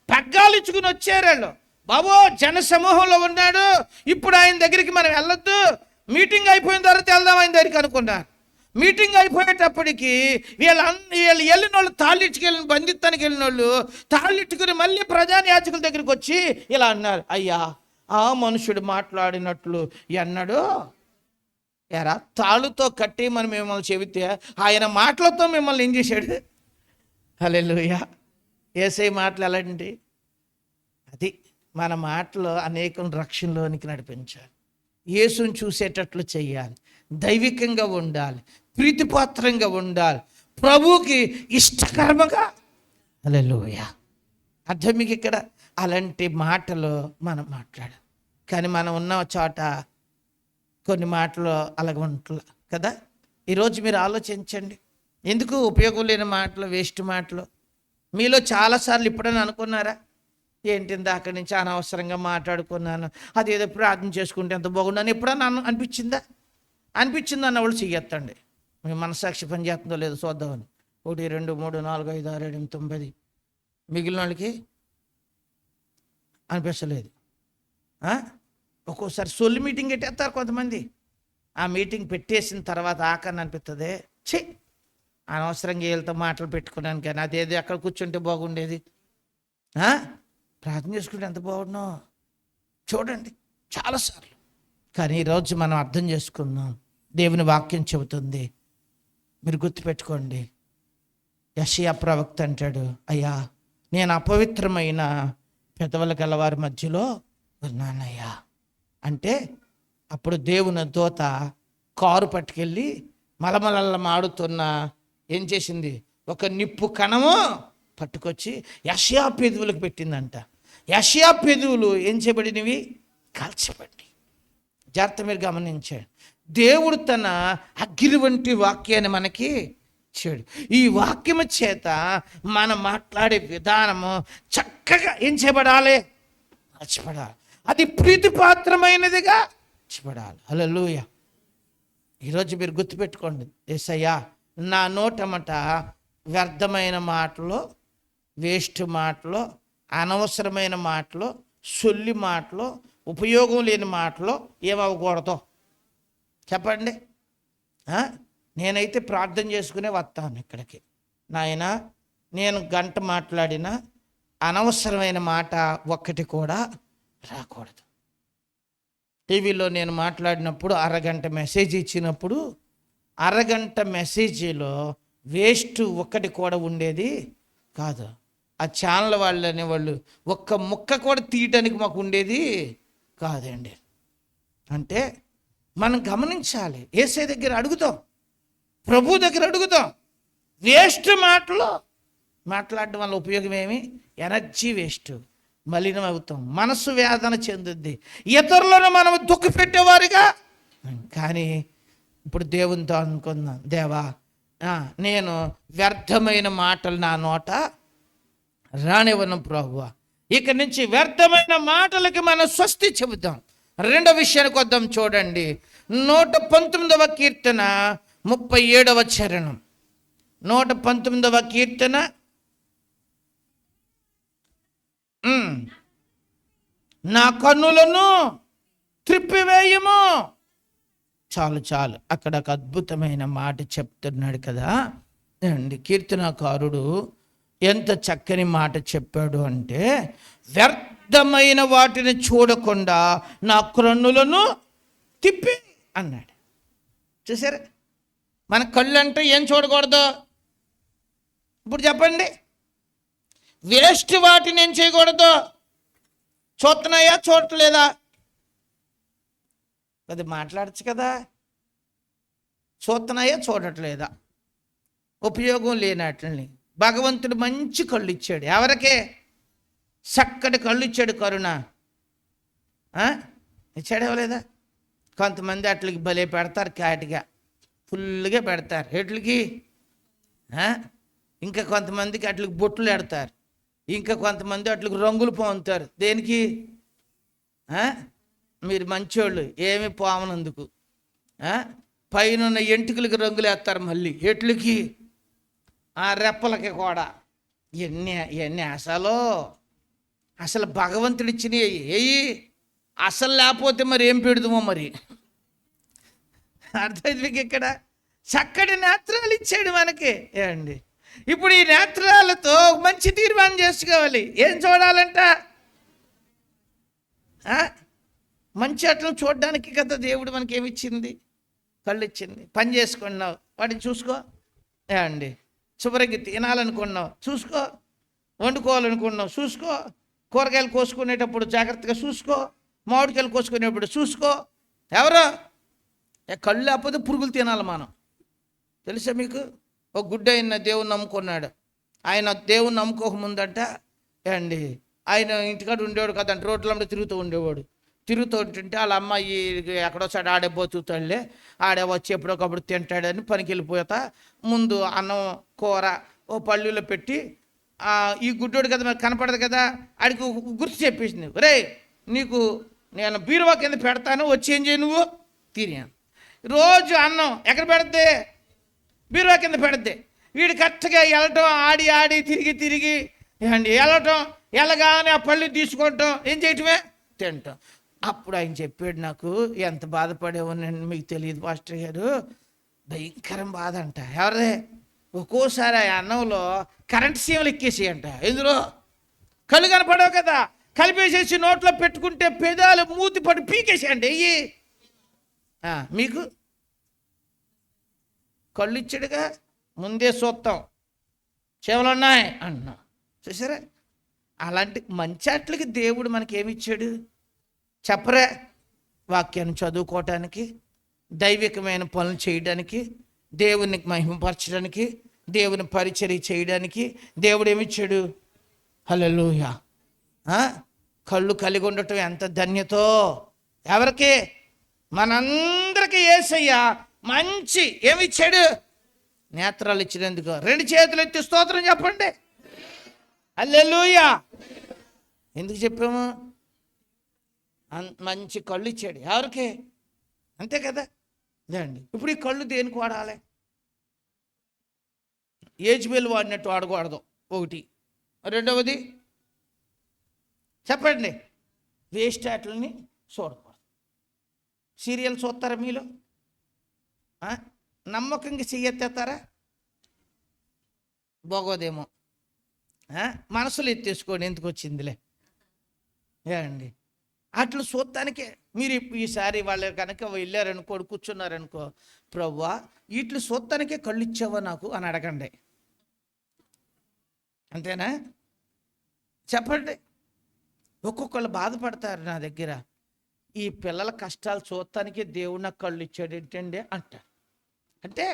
పగ్గాలు ఇచ్చుకుని వచ్చారు వాళ్ళు. బాబో జన సమూహంలో ఉన్నాడు, ఇప్పుడు ఆయన దగ్గరికి మనం వెళ్ళొద్దు, మీటింగ్ అయిపోయిన తర్వాత వెళ్దాం ఆయన దగ్గరికి అనుకున్నారు. మీటింగ్ అయిపోయేటప్పటికి వీళ్ళు వెళ్ళిన వాళ్ళు తాళ్ళిట్టుకెళ్ళిన బంధిత్తానికి వెళ్ళిన వాళ్ళు తాళ్ళిట్టుకుని మళ్ళీ ప్రధాన యాజకుల దగ్గరికి వచ్చి ఇలా అన్నారు, అయ్యా ఆ మనుషుడు మాట్లాడినట్లు ఎన్నడూ ఎరా తాళ్ళుతో కట్టి మనం మిమ్మల్ని చెబితే ఆయన మాటలతో మిమ్మల్ని ఏం చేశాడు? హల్లెలూయా. యేసయ్య మాటలు ఎలాంటి? అది మన మాటలు అనేకం రక్షణలోనికి నడిపించాలి. యేసుని చూసేటట్లు చెయ్యాలి, దైవికంగా ఉండాలి, ప్రీతిపాత్రంగా ఉండాలి, ప్రభువుకి ఇష్టకరముగా. హల్లెలూయా. అర్థం మీకు ఇక్కడ? అలాంటి మాటలు మనం మాట్లాడాలి. కానీ మనం ఉన్న చోట కొన్ని మాటలు అలాగ ఉంటలే కదా. ఈరోజు మీరు ఆలోచించండి, ఎందుకు ఉపయోగం లేని మాటలు, వేస్ట్ మాటలు. మీలో చాలాసార్లు ఇప్పుడైనా అనుకున్నారా, ఏంటి అక్కడి నుంచి అనవసరంగా మాట్లాడుకున్నాను, అదేదో ప్రార్థన చేసుకుంటే ఎంత బాగుండని ఎప్పుడన్నా అనిపించిందా? అనిపించింది అన్న వాళ్ళు చెయ్యొద్దండి. మీ మనసాక్షి పని చేస్తుందో లేదో చూద్దామని. 1 2 3 4 5 6 7 8 9 మిగిలిన వాళ్ళకి అనిపించలేదు. ఒక్కోసారి సొల్లు మీటింగ్ పెట్టేస్తారు కొంతమంది. ఆ మీటింగ్ పెట్టేసిన తర్వాత ఆకని అనిపిస్తుంది, ఛీ అనవసరంగా వీళ్ళతో మాటలు పెట్టుకున్నాను, కానీ అదేదో ఎక్కడ కూర్చుంటే బాగుండేది, ప్రార్థన చేసుకుంటే ఎంత బాగుండో చూడండి చాలాసార్లు. కానీ ఈరోజు మనం అర్థం చేసుకుందాం, దేవుని వాక్యం చెబుతుంది. మీరు గుర్తుపెట్టుకోండి, యెషయా ప్రవక్త అంటాడు, అయ్యా నేను అపవిత్రమైన పెదవుల గలవారి మధ్యలో ఉన్నానయ్యా అంటే, అప్పుడు దేవుని దూత కారు పట్టుకెళ్ళి మలమలల్ల మాడుతున్న ఏం చేసింది, ఒక నిప్పు కణము పట్టుకొచ్చి యెషయా పెదవులకు పెట్టిందంట. యెషయా పెదవులు ఏం చేయబడినవి? కాల్చబడి. జాగ్రత్త మీరు గమనించండి, దేవుడు తన అగ్ని వంటి వాక్యాన్ని మనకి ఇచ్చాడు. ఈ వాక్యము చేత మనం మాట్లాడే విధానము చక్కగా ఏం చేయబడాలి? మార్చబడాలి. అది ప్రీతిపాత్రమైనదిగా మార్చబడాలి. హల్లెలూయా. ఈరోజు మీరు గుర్తుపెట్టుకోండి, యేసయ్యా నా నోటమట వ్యర్థమైన మాటలు, వేస్ట్ మాటలు, అనవసరమైన మాటలు, సొల్లి మాటలు, ఉపయోగం లేని మాటలు ఏమవ్వకూడదు చెప్పండి. నేనైతే ప్రార్థన చేసుకునే వస్తాను ఇక్కడికి. నాయన నేను గంట మాట్లాడిన అనవసరమైన మాట ఒక్కటి కూడా రాకూడదు. టీవీలో నేను మాట్లాడినప్పుడు అరగంట మెసేజ్ ఇచ్చినప్పుడు అరగంట మెసేజీలో వేస్ట్ ఒక్కటి కూడా ఉండేది కాదు. ఆ ఛానల్ వాళ్ళు అనేవాళ్ళు ఒక్క ముక్క కూడా తీయడానికి మాకు ఉండేది కాదండి. అంటే మనం గమనించాలి, యేసయ్య దగ్గర అడుగుతాం, ప్రభు దగ్గర అడుగుతాం. వేస్ట్ మాటలు మాట్లాడడం వల్ల ఉపయోగం ఏమి? ఎనర్జీ వేస్ట్, మలినం అవుతాం, మనసు వేదన చెందుద్ది, ఇతరులను మనం దుఃఖ పెట్టేవారుగా. కానీ ఇప్పుడు దేవునితో అనుకుందాం, దేవా నేను వ్యర్థమైన మాటలు నా నోట రానివ్వను ప్రభువా. ఇక నుంచి వ్యర్థమైన మాటలకి మనం స్వస్తి చెబుతాం. రెండో విషయానికి వద్దాం, చూడండి 119వ కీర్తన 37వ చరణం. 119వ కీర్తన నా కన్నులను త్రిప్పివేయము. చాలు అక్కడ ఒక అద్భుతమైన మాట చెప్తున్నాడు కదా అండి. కీర్తనకారుడు ఎంత చక్కని మాట చెప్పాడు అంటే, వ్యర్థమైన వాటిని చూడకుండా నా కన్నులను తిప్పి అన్నాడు. చూసారా, మన కళ్ళు అంటే ఏం చూడకూడదు? ఇప్పుడు చెప్పండి, వేస్ట్ వాటిని ఏం చేయకూడదు? చూస్తున్నాయా చూడట్లేదా? అది మాట్లాడచ్చు కదా. చూస్తున్నాయా చూడట్లేదా? ఉపయోగం లేనట్లని భగవంతుడు మంచి కళ్ళు ఇచ్చాడు. ఎవరికే? చక్కటి కళ్ళు ఇచ్చాడు. కరుణ ఇచ్చాడు, ఇవ్వలేదా? కొంతమంది అట్లకి భలే పెడతారు, కాటిగా ఫుల్గా పెడతారు ఎట్లకి. ఇంకా కొంతమందికి అట్లకి బొట్లు పెడతారు, ఇంకా కొంతమంది అట్లకి రంగులు పోతారు. దేనికి? మీరు మంచోళ్ళు, ఏమి పోవనందుకు. పైన ఎంటుకలకి రంగులు వేస్తారు, మళ్ళీ ఎట్లకి, ఆ రెప్పలకి కూడా. ఎన్ని అసలు భగవంతుడు ఇచ్చినవి ఏయి అసలు లేకపోతే మరి ఏం పెడదామో మరి. అర్థమైంది మీకు? ఇక్కడ చక్కటి నేత్రాలు ఇచ్చాడు మనకి. ఏమండి, ఇప్పుడు ఈ నేత్రాలతో మంచి తీర్మానం చేసుకోవాలి. ఏం చూడాలంట? మంచి అట్లను చూడడానికి కదా దేవుడు మనకి ఏమిచ్చింది. కళ్ళు ఇచ్చింది. పని చేసుకున్నావు, వాటిని చూసుకో. అండి శుభ్రంగా తినాలనుకున్నావు, చూసుకో. వండుకోవాలనుకున్నావు, చూసుకో. కూరగాయలు కోసుకునేటప్పుడు జాగ్రత్తగా చూసుకో. మామిడికాయలు కోసుకునేటప్పుడు చూసుకో. ఎవరో కళ్ళు లేకపోతే పురుగులు తినాలి మనం. తెలుసా మీకు? ఒక గుడ్డ అయిన దేవుని నమ్ముకున్నాడు. ఆయన దేవుని నమ్ముకోకముందంట అండి ఆయన ఇంటికాడ ఉండేవాడు కదండి, రోడ్ల తిరుగుతూ ఉండేవాడు. తిరుగుతూ ఉంటుంటే వాళ్ళ అమ్మాయి ఎక్కడోసారి ఆడే బతుకుతాడులే, ఆడే వచ్చి ఎప్పుడొకప్పుడు తింటాడని పనికి వెళ్ళిపోతా ముందు అన్నం కూర ఓ పళ్ళులో పెట్టి ఈ గుడ్డోడు కదా మరి కనపడదు కదా, ఆడికి గుర్తు చెప్పేసింది, రే నీకు నేను బీరువా కింద పెడతాను, వచ్చి ఏం చేయి నువ్వు తిరిగాను. రోజు అన్నం ఎక్కడ పెడద్ది? బీరువా కింద పెడద్ది. వీడు కరెక్ట్గా వెళ్ళటం, ఆడి ఆడి తిరిగి తిరిగి అండి వెళ్ళటం, వెళ్ళగానే ఆ పళ్ళు తీసుకోవటం, ఏం చేయటమే తింటాం. అప్పుడు ఆయన చెప్పాడు, నాకు ఎంత బాధపడేవాడిని మీకు తెలియదు పాస్టర్ గారు, భయంకరం బాధ అంట. ఎవరే? ఒక్కోసారి ఆ అన్నంలో కరెంట్ సీమలు ఎక్కేసేయంట. ఎందులో? కళ్ళు కనపడవు కదా, కలిపేసేసి నోట్లో పెట్టుకుంటే పెదాలు మూతి పడి పీకేసేయండి. అయ్యి మీకు కళ్ళు ఇచ్చాడుగా, ముందే చూస్తాం, చెవులున్నాయి అన్నా. చూసారా? అలాంటి మంచాట్లకి దేవుడు మనకేమిచ్చాడు చెప్పరే? వాక్యాన్ని చదువుకోవటానికి, దైవికమైన పనులు చేయడానికి, దేవుని మహిమపరచడానికి, దేవుని పరిచర్య చేయడానికి దేవుడు ఏమిచ్చాడు? హల్లెలూయా. కళ్ళు కలిగి ఉండటం ఎంత ధన్యతో! ఎవరికి? మనందరికీ యేసయ్య మంచి ఏమిచ్చాడు? నేత్రాలు ఇచ్చినందుకు. రెండు చేతులు ఎత్తి స్తోత్రం చెప్పండి. హల్లెలూయా. ఎందుకు చెప్పాము? మంచి కళ్ళు ఇచ్చాడు. ఎవరికి? అంతే కదా. లేండి, ఇప్పుడు ఈ కళ్ళు దేనికి వాడాలి? ఏజ్ బెల్ వాడినట్టు వాడకూడదు ఒకటి. రెండవది చెప్పండి, వేస్ట్ యాట్లని చూడకూడదు. సీరియల్ చూస్తారా మీలో? నమ్మకంగా చెయ్యెత్తారా? బాగోదేమో. మనసులు ఎత్తేసుకోండి, ఎందుకు వచ్చిందిలే అండి. అట్లు చూడటానికే మీరు ఈసారి వాళ్ళు కనుక వెళ్ళారనుకో, కూర్చున్నారనుకో, ప్రభువా వీటిని చూడటానికే కళ్ళు ఇచ్చావా నాకు అని అడగండి. అంతేనా? చెప్పండి. ఒక్కొక్కళ్ళు బాధపడతారు నా దగ్గర, ఈ పిల్లల కష్టాలు చూడటానికే దేవుడు నాకు కళ్ళు ఇచ్చాడు ఏంటండి అంట. అంటే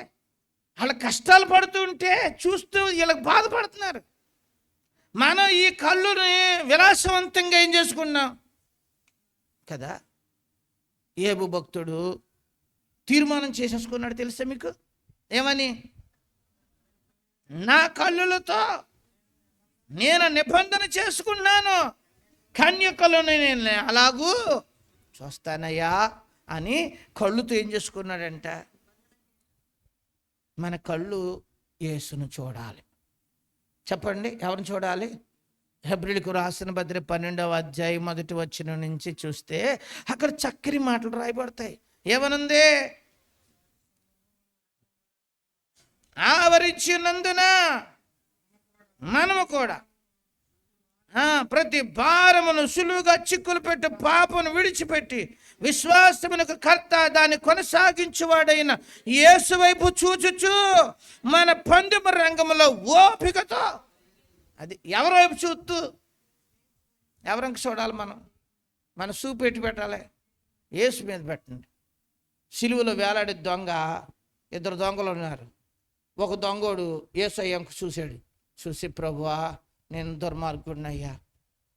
వాళ్ళ కష్టాలు పడుతూ ఉంటే చూస్తూ వీళ్ళకి బాధపడుతున్నారు. మనం ఈ కళ్ళుని విలాసవంతంగా ఏం చేసుకున్నాం కదా. ఏబు భక్తుడు తీర్మానం చేసేసుకున్నాడు తెలుసా మీకు? ఏమని? నా కళ్ళులతో నేను నిబంధన చేసుకున్నాను, కన్యకలను నేను అలాగూ చూస్తానయ్యా అని కళ్ళుతో ఏం చేసుకున్నాడంట? మన కళ్ళు యేసును చూడాలి. చెప్పండి, ఎవరిని చూడాలి? హెబ్రీయులకు రాసిన పత్రిక 12వ అధ్యాయం 1వ వచనం నుంచి చూస్తే అక్కడ చక్కని మాటలు రాయబడతాయి. ఏమనుంది? ఆవరించినందున మనము కూడా ప్రతి భారమును సులువుగా చిక్కులు పెట్టి పాపను విడిచిపెట్టి విశ్వాసమునకు కర్త దాన్ని కొనసాగించువాడైన యేసు వైపు చూచుచు మన పందెము రంగంలో ఓపికతో, అది ఎవరి వైపు చూస్తూ, ఎవరికి చూడాలి? మన చూపెట్టి పెట్టాలి. యేసు మీద పెట్టండి. సిలువలో వేలాడే దొంగ, ఇద్దరు దొంగలు ఉన్నారు. ఒక దొంగోడు యేసయ్యకు చూశాడు. చూసి, ప్రభువా నేను దుర్మార్గుడినయ్యా,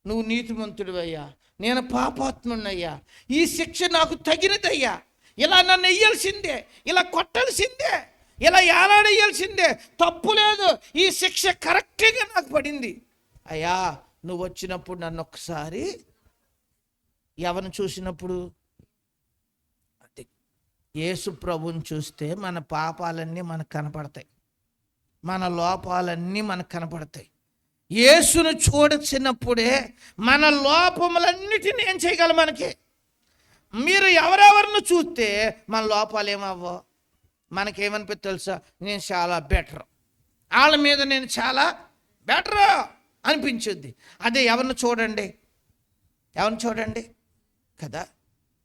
నువ్వు నీతిమంతుడివయ్యా, నేను పాపాత్ముడినయ్యా, ఈ శిక్ష నాకు తగినదయ్యా, ఇలా నన్ను వెయ్యాల్సిందే, ఇలా కొట్టాల్సిందే, ఇలా ఏలాడేయాల్సిందే, తప్పు లేదు, ఈ శిక్ష కరెక్ట్గా నాకు పడింది అయ్యా. నువ్వు వచ్చినప్పుడు నన్ను ఒక్కసారి ఎవరిని చూసినప్పుడు, అది యేసు ప్రభువుని చూస్తే మన పాపాలన్నీ మనకు కనపడతాయి, మన లోపాలన్నీ మనకు కనపడతాయి. యేసును చూడచ్చినప్పుడే మన లోపములన్నిటిని ఏం చేయగలం? మనకి. మీరు ఎవరెవరిని చూస్తే మన లోపాలు ఏమవ్వో మనకేమనిపిస్తుంది తెలుసా? నేను చాలా బెటర్, వాళ్ళ మీద నేను చాలా బెటర్ అనిపించుద్ది. అదే ఎవరిని చూడండి, ఎవరిని చూడండి కదా.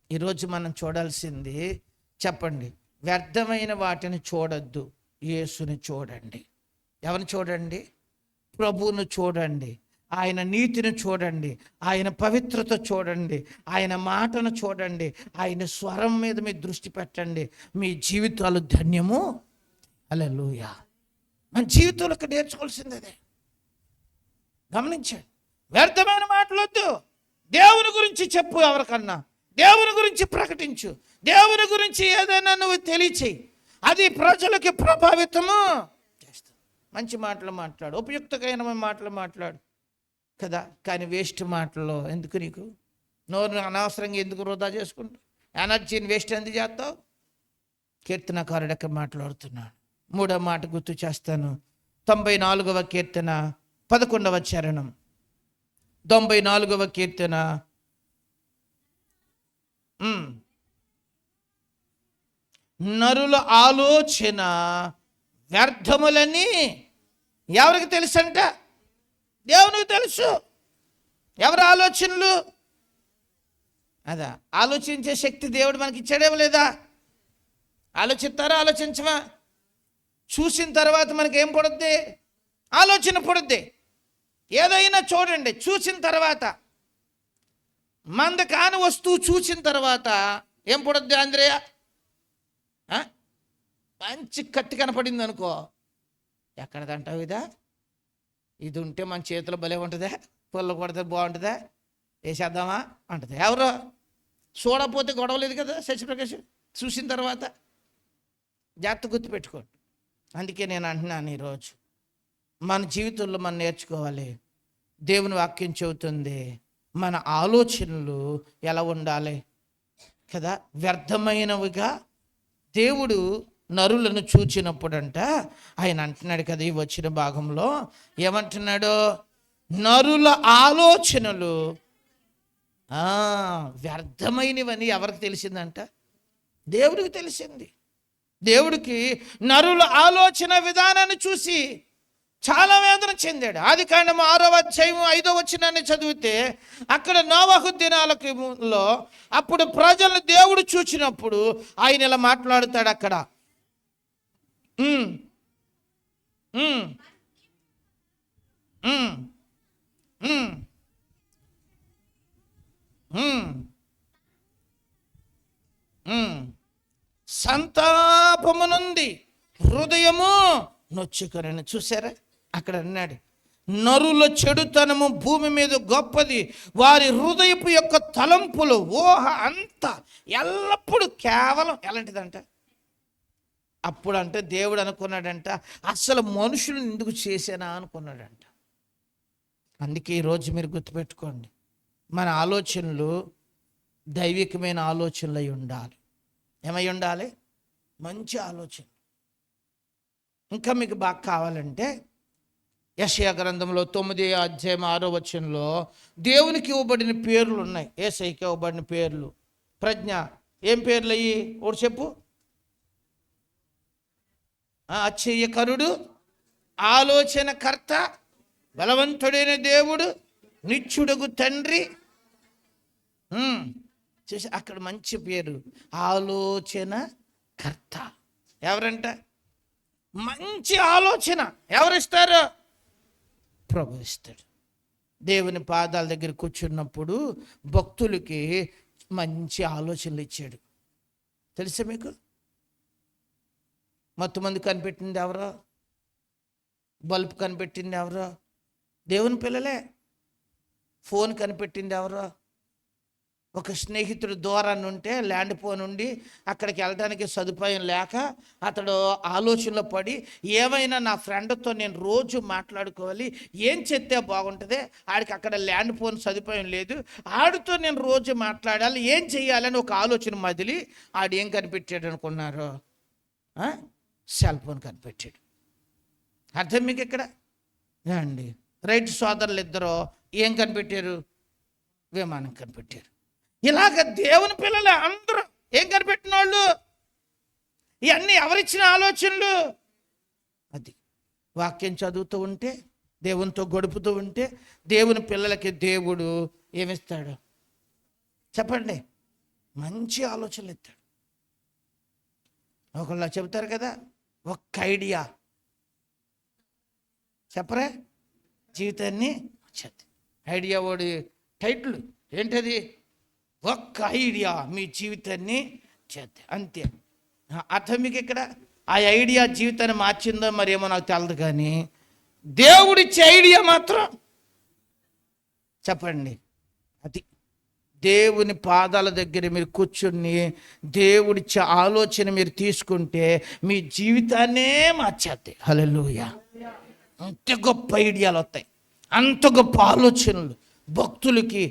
ఈరోజు మనం చూడాల్సింది చెప్పండి, వ్యర్థమైన వాటిని చూడొద్దు, యేసుని చూడండి. ఎవరిని చూడండి? ప్రభువును చూడండి, ఆయన నీతిని చూడండి, ఆయన పవిత్రత చూడండి, ఆయన మాటను చూడండి, ఆయన స్వరం మీద మీ దృష్టి పెట్టండి. మీ జీవితాలు ధన్యము. హల్లెలూయా. మన జీవితంలోకి నేర్చుకోవాల్సింది అదే. గమనించండి, వ్యర్థమైన మాటలొద్దు. దేవుని గురించి చెప్పు, ఎవరికన్నా దేవుని గురించి ప్రకటించు, దేవుని గురించి ఏదైనా నువ్వు తెలియచేయి, అది ప్రజలకి ప్రభావితము చేస్తుంది. మంచి మాటలు మాట్లాడు, ఉపయుక్తమైన మాటలు మాట్లాడు కదా. కానీ వేస్ట్ మాటల్లో ఎందుకు? నీకు నోరు అనవసరంగా ఎందుకు వృధా చేసుకుంటావు? ఎనర్జీని వేస్ట్ ఎందుకు చేస్తావు? కీర్తనకారుడు ఎక్కడ మాట్లాడుతున్నాడు? 3వ మాట గుర్తు చేస్తాను. 94వ కీర్తన 11వ చరణం. 94వ కీర్తన నరుల ఆలోచన వ్యర్థములని ఎవరికి తెలుసంట? దేవునికి తెలుసు. ఎవరి ఆలోచనలు? అదా, ఆలోచించే శక్తి దేవుడు మనకి ఇచ్చాడేమో లేదా? ఆలోచిస్తారా? ఆలోచించమా? చూసిన తర్వాత మనకి ఏం పడుద్ది? ఆలోచన పడుద్ది. ఏదైనా చూడండి, చూసిన తర్వాత మంద కాని వస్తువు చూసిన తర్వాత ఏం పడుద్ది ఆంధ్రేయ? మంచి కత్తి కనపడింది అనుకో, ఎక్కడదంటావు ఇదా? ఇది ఉంటే మన చేతిలో భలే ఉంటుందా, పుల్ల కొడితే బాగుంటుందా, వేసేద్దామా అంటుంది. ఎవరో చూడకపోతే గొడవ లేదు కదా. సత్యప్రకాష్ చూసిన తర్వాత జాగ్రత్త గుర్తుపెట్టుకోండి. అందుకే నేను అంటున్నాను, ఈరోజు మన జీవితంలో మనం నేర్చుకోవాలి. దేవుని వాక్యం చెబుతుంది మన ఆలోచనలు ఎలా ఉండాలి కదా. వ్యర్థమైనవిగా దేవుడు నరులను చూచినప్పుడంట ఆయన అంటున్నాడు కదా, ఈ వచ్చిన భాగంలో ఏమంటున్నాడు? నరుల ఆలోచనలు వ్యర్థమైనవని ఎవరికి తెలిసిందంట? దేవుడికి తెలిసింది. దేవుడికి నరుల ఆలోచన విధానాన్ని చూసి చాలా వేదన చెందాడు. ఆదికాండము 6వ అధ్యాయం 5వ వచనాన్ని చదివితే అక్కడ నోవహు దినాలలో అప్పుడు ప్రజలను దేవుడు చూచినప్పుడు ఆయన ఇలా మాట్లాడుతాడు. అక్కడ సంతాపమునుంది హృదయము నొచ్చుకొనెను. చూసారా, అక్కడ అన్నాడు, నరుల చెడుతనము భూమి మీద గొప్పది, వారి హృదయపు యొక్క తలంపులు ఊహ అంతా ఎల్లప్పుడూ కేవలం ఎలాంటిదంట? అప్పుడు అంటే దేవుడు అనుకున్నాడంట, అసలు మనుషులను ఎందుకు చేశానా అనుకున్నాడంట. అందుకే ఈరోజు మీరు గుర్తుపెట్టుకోండి, మన ఆలోచనలు దైవికమైన ఆలోచనలు అయి ఉండాలి. ఏమై ఉండాలి? మంచి ఆలోచన. ఇంకా మీకు బాగా కావాలంటే యెషయా గ్రంథంలో 9వ అధ్యాయం 6వ వచనంలో దేవునికి ఇవ్వబడిన పేర్లు ఉన్నాయి. యేసయ్యకి ఇవ్వబడిన పేర్లు. ప్రజ్ఞ ఏం పేర్లు అయ్యి? ఒకటి చెప్పు. అచ్చయ్యకరుడు, ఆలోచనకర్త, బలవంతుడైన దేవుడు, నిత్యుడగు తండ్రి. చూసి అక్కడ మంచి పేరు, ఆలోచనకర్త. ఎవరంట? మంచి ఆలోచన ఎవరిస్తారు? ప్రభు ఇస్తాడు. దేవుని పాదాల దగ్గర కూర్చున్నప్పుడు భక్తులకి మంచి ఆలోచనలు ఇచ్చాడు. తెలుసా మీకు? మొత్తమంది కనిపెట్టింది ఎవరో? బల్బు కనిపెట్టింది ఎవరో? దేవుని పిల్లలే. ఫోన్ కనిపెట్టింది ఎవరో? ఒక స్నేహితుడు దూరాన్ని ఉంటే ల్యాండ్ ఫోన్ ఉండి అక్కడికి వెళ్ళడానికి సదుపాయం లేక అతడు ఆలోచనలో పడి, ఏమైనా నా ఫ్రెండ్తో నేను రోజు మాట్లాడుకోవాలి, ఏం చెప్తే బాగుంటుంది, ఆడికి అక్కడ ల్యాండ్ ఫోన్ సదుపాయం లేదు, ఆడితో నేను రోజు మాట్లాడాలి, ఏం చెయ్యాలని ఒక ఆలోచన మదిలి ఆడు ఏం కనిపెట్టాడు అనుకున్నారు? సెల్ ఫోన్ కనిపెట్టాడు. అర్థం మీకు ఇక్కడ అండి? రైట్ సోదరులు ఇద్దరు ఏం కనిపెట్టారు? విమానం కనిపెట్టారు. ఇలాగ దేవుని పిల్లలు అందరూ ఏం కనిపెట్టిన వాళ్ళు? ఇవన్నీ ఎవరిచ్చిన ఆలోచనలు? అది వాక్యం చదువుతూ ఉంటే, దేవునితో గడుపుతూ ఉంటే దేవుని పిల్లలకి దేవుడు ఏమిస్తాడు చెప్పండి? మంచి ఆలోచనలు ఇస్తాడు. ఒకళ్ళు చెబుతారు కదా, ఒక్క ఐడియా చెప్పరే జీవితాన్ని మార్చేద్ది. ఐడియా వాడి టైటిల్ ఏంటది? ఒక్క ఐడియా మీ జీవితాన్ని చేద్ది, అంతే. అర్థం మీకు ఇక్కడ ఆ ఐడియా జీవితాన్ని మార్చిందో మరేమో నాకు తెలదు, కానీ దేవుడిచ్చే ఐడియా మాత్రం చెప్పండి. అది దేవుని పాదాల దగ్గర మీరు కూర్చుని దేవుడిచ్చే ఆలోచన మీరు తీసుకుంటే మీ జీవితాన్నే మార్చేద్ది. హల్లెలూయా. అంత గొప్ప ఐడియాలు వస్తాయి, అంత గొప్ప ఆలోచనలు భక్తులకి,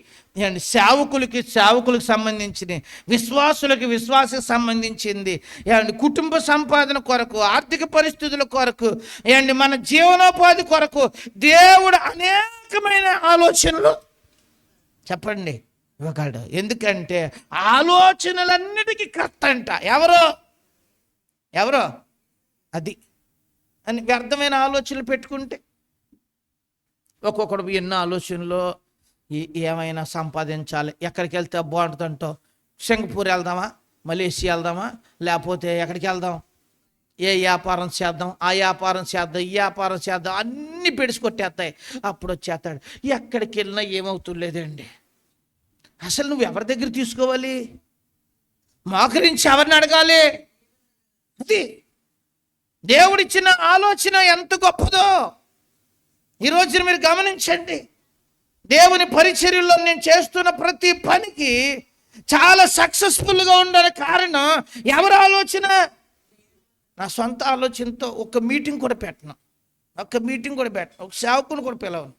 సేవకులకు సంబంధించింది, విశ్వాసులకు సంబంధించింది, కుటుంబ సంపాదన కొరకు, ఆర్థిక పరిస్థితుల కొరకు, మన జీవనోపాధి కొరకు దేవుడు అనేకమైన ఆలోచనలు చెప్పండి ఇవ్వగలడు. ఎందుకంటే ఆలోచనలన్నిటికీ కర్త అంట ఎవరో అది అని వ్యర్థమైన ఆలోచనలు పెట్టుకుంటే ఒక్కొక్కడు ఎన్నో ఆలోచనలు, ఏమైనా సంపాదించాలి, ఎక్కడికి వెళ్తే బాగుంటుందంటో, సింగపూర్ వెళ్దామా, మలేషియా వెళ్దామా, లేకపోతే ఎక్కడికి వెళ్దాం, ఏ వ్యాపారం చేద్దాం, ఆ వ్యాపారం చేద్దాం, ఈ వ్యాపారం చేద్దాం, అన్నీ పెడిసికొట్టేస్తాయి. అప్పుడు వచ్చేస్తాడు. ఎక్కడికి వెళ్ళినా ఏమవుతుండలేదండి. అసలు నువ్వు ఎవరి దగ్గర తీసుకోవాలి, మోకరించి ఎవరిని అడగాలి? అది దేవుడిచ్చిన ఆలోచన ఎంత గొప్పదో ఈరోజు మీరు గమనించండి. దేవుని పరిచర్యలో నేను చేస్తున్న ప్రతి పనికి చాలా సక్సెస్ఫుల్గా ఉండడానికి కారణం ఎవరి ఆలోచన? నా సొంత ఆలోచనతో ఒక మీటింగ్ కూడా పెట్టను, ఒక సేవకుని కూడా పిలవను.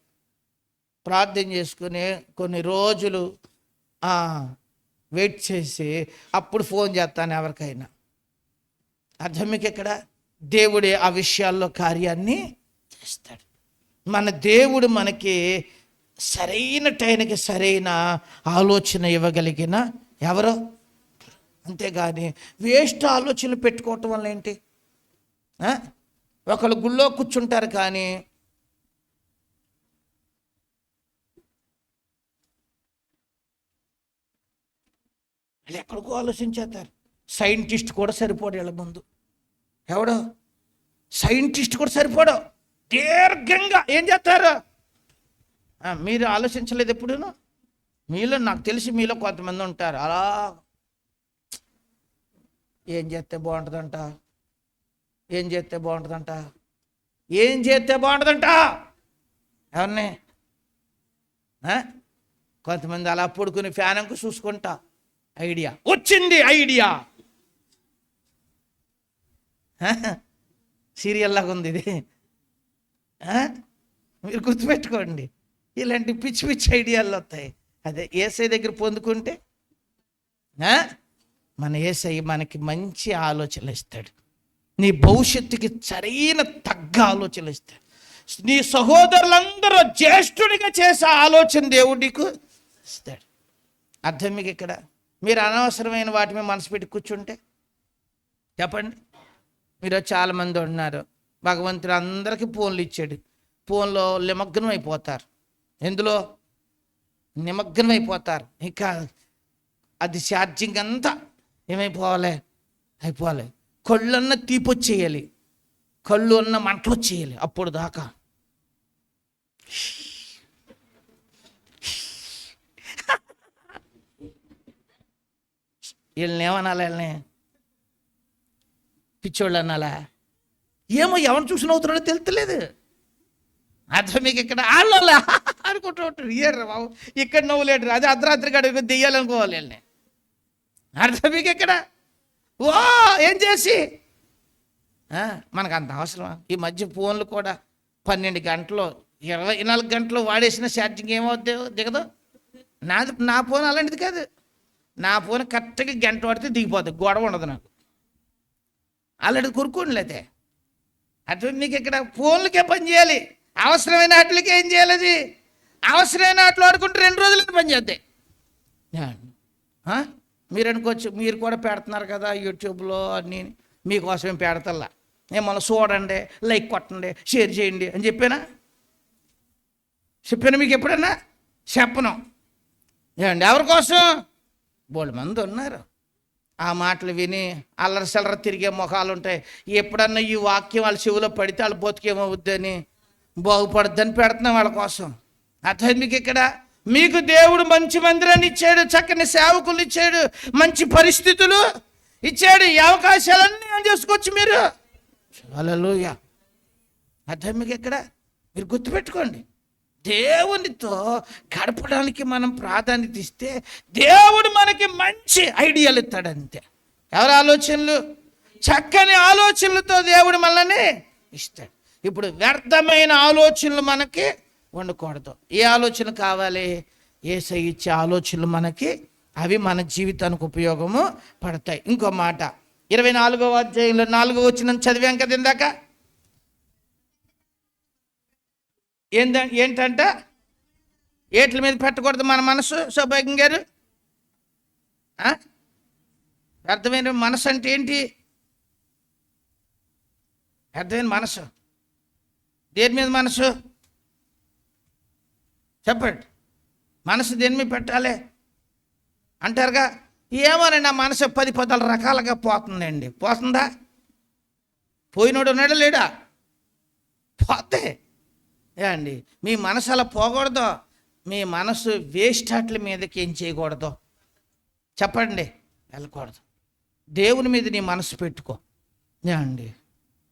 ప్రార్థన చేసుకుని కొన్ని రోజులు వెయిట్ చేసి అప్పుడు ఫోన్ చేస్తాను ఎవరికైనా. అర్థం మీకు ఎక్కడ? దేవుడే ఆ విషయాల్లో కార్యాన్ని చేస్తాడు. మన దేవుడు మనకి సరైన టైంకి సరైన ఆలోచన ఇవ్వగలిగిన ఎవరో, అంతేగాని వేస్ట్ ఆలోచనలు పెట్టుకోవటం వల్ల ఏంటి? ఒకళ్ళు గుళ్ళో కూర్చుంటారు, కానీ వాళ్ళు ఎక్కడికో ఆలోచించేస్తారు. సైంటిస్ట్ కూడా సరిపోడు వీళ్ళ ముందు. ఎవడో సైంటిస్ట్ కూడా సరిపోడు. దీర్ఘంగా ఏం చేస్తారు? మీరు ఆలోచించలేదు ఎప్పుడును? మీలో నాకు తెలిసి మీలో కొంతమంది ఉంటారు అలా, ఏం చేస్తే బాగుంటుందంట, ఏం చేస్తే బాగుంటుందంట ఎవరిని? కొంతమంది అలా పడుకుని ఫ్యానంకు చూసుకుంటా ఐడియా వచ్చింది. సీరియల్ లాగా ఉంది ఇది. మీరు గుర్తుపెట్టుకోండి, ఇలాంటి పిచ్చి ఐడియాలు వస్తాయి. అదే యేసయ్య దగ్గర పొందుకుంటే మన యేసయ్య మనకి మంచి ఆలోచనలు ఇస్తాడు. నీ భవిష్యత్తుకి సరైన తగ్గ ఆలోచనలు ఇస్తాడు. నీ సహోదరులందరూ జ్యేష్ఠుడిగా చేసే ఆలోచన దేవుడు నీకు ఇస్తాడు. అర్థం మీకు ఇక్కడ? మీరు అనవసరమైన వాటి మీద మనసు పెట్టి కూర్చుంటే చెప్పండి. మీరు చాలామంది ఉన్నారు, భగవంతుడు అందరికీ ఫోన్లు ఇచ్చాడు, ఫోన్లో నిమగ్నం అయిపోతారు. ఎందులో నిమగ్నం అయిపోతారు? ఇంకా అది ఛార్జింగ్ అంతా అయిపోవాలి. కళ్ళన్న తీపొచ్చేయాలి, కళ్ళు అన్న మంటలు వచ్చేయాలి. అప్పుడు దాకా వీళ్ళని ఏమనాలి? వీళ్ళని పిచ్చోళ్ళు అనాలా? ఏమో ఎవరు చూసి నవ్వుతున్నాడో తెలుస్తలేదు. అర్థం మీకు ఇక్కడ ఆళ్ళ అనుకుంటూ ఉంటారు. ఏర్రా బాబు ఇక్కడ నవ్వులేడు, అది అర్ధరాత్రి గడికి దెయ్యాలనుకోవాలి వీళ్ళని. అర్థం మీకు ఇక్కడ? ఓ ఏం చేసి మనకు అంత అవసరం? ఈ మధ్య ఫోన్లు కూడా 12 గంటలు 24 గంటలు వాడేసిన ఛార్జింగ్ ఏమవుద్ది దిగదు. నా ఫోన్ అలాంటిది కాదు. నా ఫోన్ కరెక్ట్గా గంట పడితే దిగిపోద్ది, గొడవ ఉండదు నాకు. అలాంటిది కొరుకోండి. అయితే అటు మీకు ఇక్కడ ఫోన్లకే పని చేయాలి, అవసరమైన వాటికి ఏం చేయాలి? అది అవసరమైన వాటిలో ఆడుకుంటే 2 రోజులకి పని చేద్దాయి. మీరు అనుకోవచ్చు, మీరు కూడా పెడుతున్నారు కదా యూట్యూబ్లో అన్నీ, మీకోసమేం పెడతల్లా. ఏమన్నా చూడండి, లైక్ కొట్టండి, షేర్ చేయండి అని చెప్పానా మీకు ఎప్పుడన్నా? చెప్పను. ఏమండి ఎవరి కోసం? బోల్డ్ మంది ఉన్నారు. ఆ మాటలు విని అల్లరి సల్లర తిరిగే ముఖాలు ఉంటాయి. ఎప్పుడన్నా ఈ వాక్యం వాళ్ళ చెవిలో పడితే వాళ్ళు బతికేమవుద్దని, బాగుపడుద్దని పెడుతున్నాం వాళ్ళ కోసం. అదే మీకు ఇక్కడ మీకు దేవుడు మంచి మందిరాన్ని ఇచ్చాడు, చక్కని సేవకులు ఇచ్చాడు, మంచి పరిస్థితులు ఇచ్చాడు. ఈ అవకాశాలన్నీ చేసుకోవచ్చు మీరు. హల్లెలూయా. అదే మీకు ఇక్కడ మీరు గుర్తుపెట్టుకోండి, దేవునితో గడపడానికి మనం ప్రాధాన్యత ఇస్తే దేవుడు మనకి మంచి ఐడియాలు ఇస్తాడు. అంతే. ఎవరి ఆలోచనలు? చక్కని ఆలోచనలతో దేవుడు మనల్ని ఇస్తాడు. ఇప్పుడు వ్యర్థమైన ఆలోచనలు మనకి ఉండకూడదు. ఏ ఆలోచన కావాలి? యేసయ్య ఇచ్చే ఆలోచనలు మనకి, అవి మన జీవితానికి ఉపయోగము పడతాయి. ఇంకో మాట 24వ అధ్యాయంలో 4వ వచనం చదివాం కదా ఇందాక. ఏంటంట? ఏట్ల మీద పెట్టకూడదు మన మనసు. సౌభాగ్యం గారు, అర్థమైన మనసు అంటే ఏంటి? అర్థమైన మనసు దేని మీద? మనసు చెప్పండి. మనసు దేని మీద పెట్టాలి అంటారుగా. ఏమోనండి, నా మనసు 10 రకాలుగా పోతుందండి. పోతుందా? పోయినోడు ఉన్నాడా లేడా? పోతే అండి మీ మనసు అలా పోకూడదు. మీ మనసు వేస్ట్ వాటి మీదకి ఏం చేయకూడదు చెప్పండి, వెళ్ళకూడదు. దేవుని మీద నీ మనసు పెట్టుకో అండి.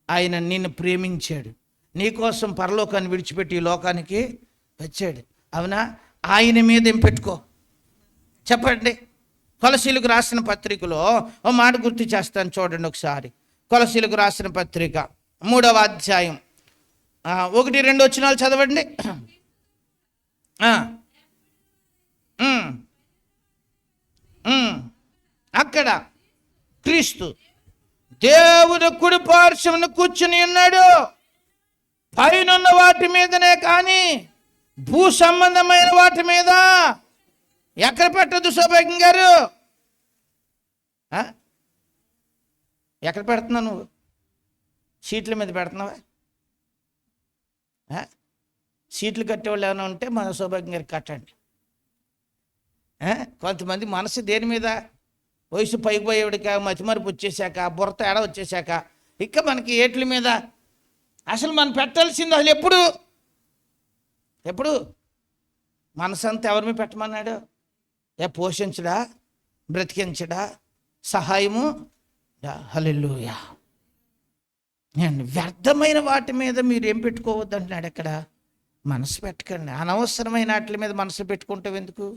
ఆయన నిన్ను ప్రేమించాడు, నీకోసం పరలోకాన్ని విడిచిపెట్టి ఈ లోకానికి వచ్చాడు. అవునా? ఆయన మీద ఏం పెట్టుకో చెప్పండి. కొలసీలకు రాసిన పత్రికలో ఓ మాట గుర్తు చేస్తాను చూడండి ఒకసారి. కొలసీలకు రాసిన పత్రిక 3వ అధ్యాయం 1-2 వచనాలు చదవండి. అక్కడ క్రీస్తు దేవుడు కుడి పార్శ్వమున కూర్చుని ఉన్నాడు. పైనున్న వాటి మీదనే కానీ భూ సంబంధమైన వాటి మీద ఎక్కడ పెట్టదు సౌభాగ్యం గారు? ఎక్కడ పెడుతున్నావు నువ్వు? సీట్ల మీద పెడుతున్నావా? సీట్లు కట్టేవాళ్ళు ఏమైనా ఉంటే మన సౌభాగ్యం గారికి కట్టండి. కొంతమంది మనసు దేని మీద? వయసు పైకి పోయేవాడిక, మతిమరుపు వచ్చేసాక, బుర్ర తేడా వచ్చేసాక ఇక మనకి ఏట్ల మీద. అసలు మనం పెట్టాల్సింది అసలు ఎప్పుడు మనసు అంతా ఎవరి మీద పెట్టమన్నాడు? పోషించడా, బ్రతికించడా, సహాయము? హల్లెలూయా. వ్యర్థమైన వాటి మీద మీరు ఏం పెట్టుకోవద్దు అంటున్నాడు. ఎక్కడ మనసు పెట్టకండి. అనవసరమైన వాటి మీద మనసు పెట్టుకుంటే ఎందుకు?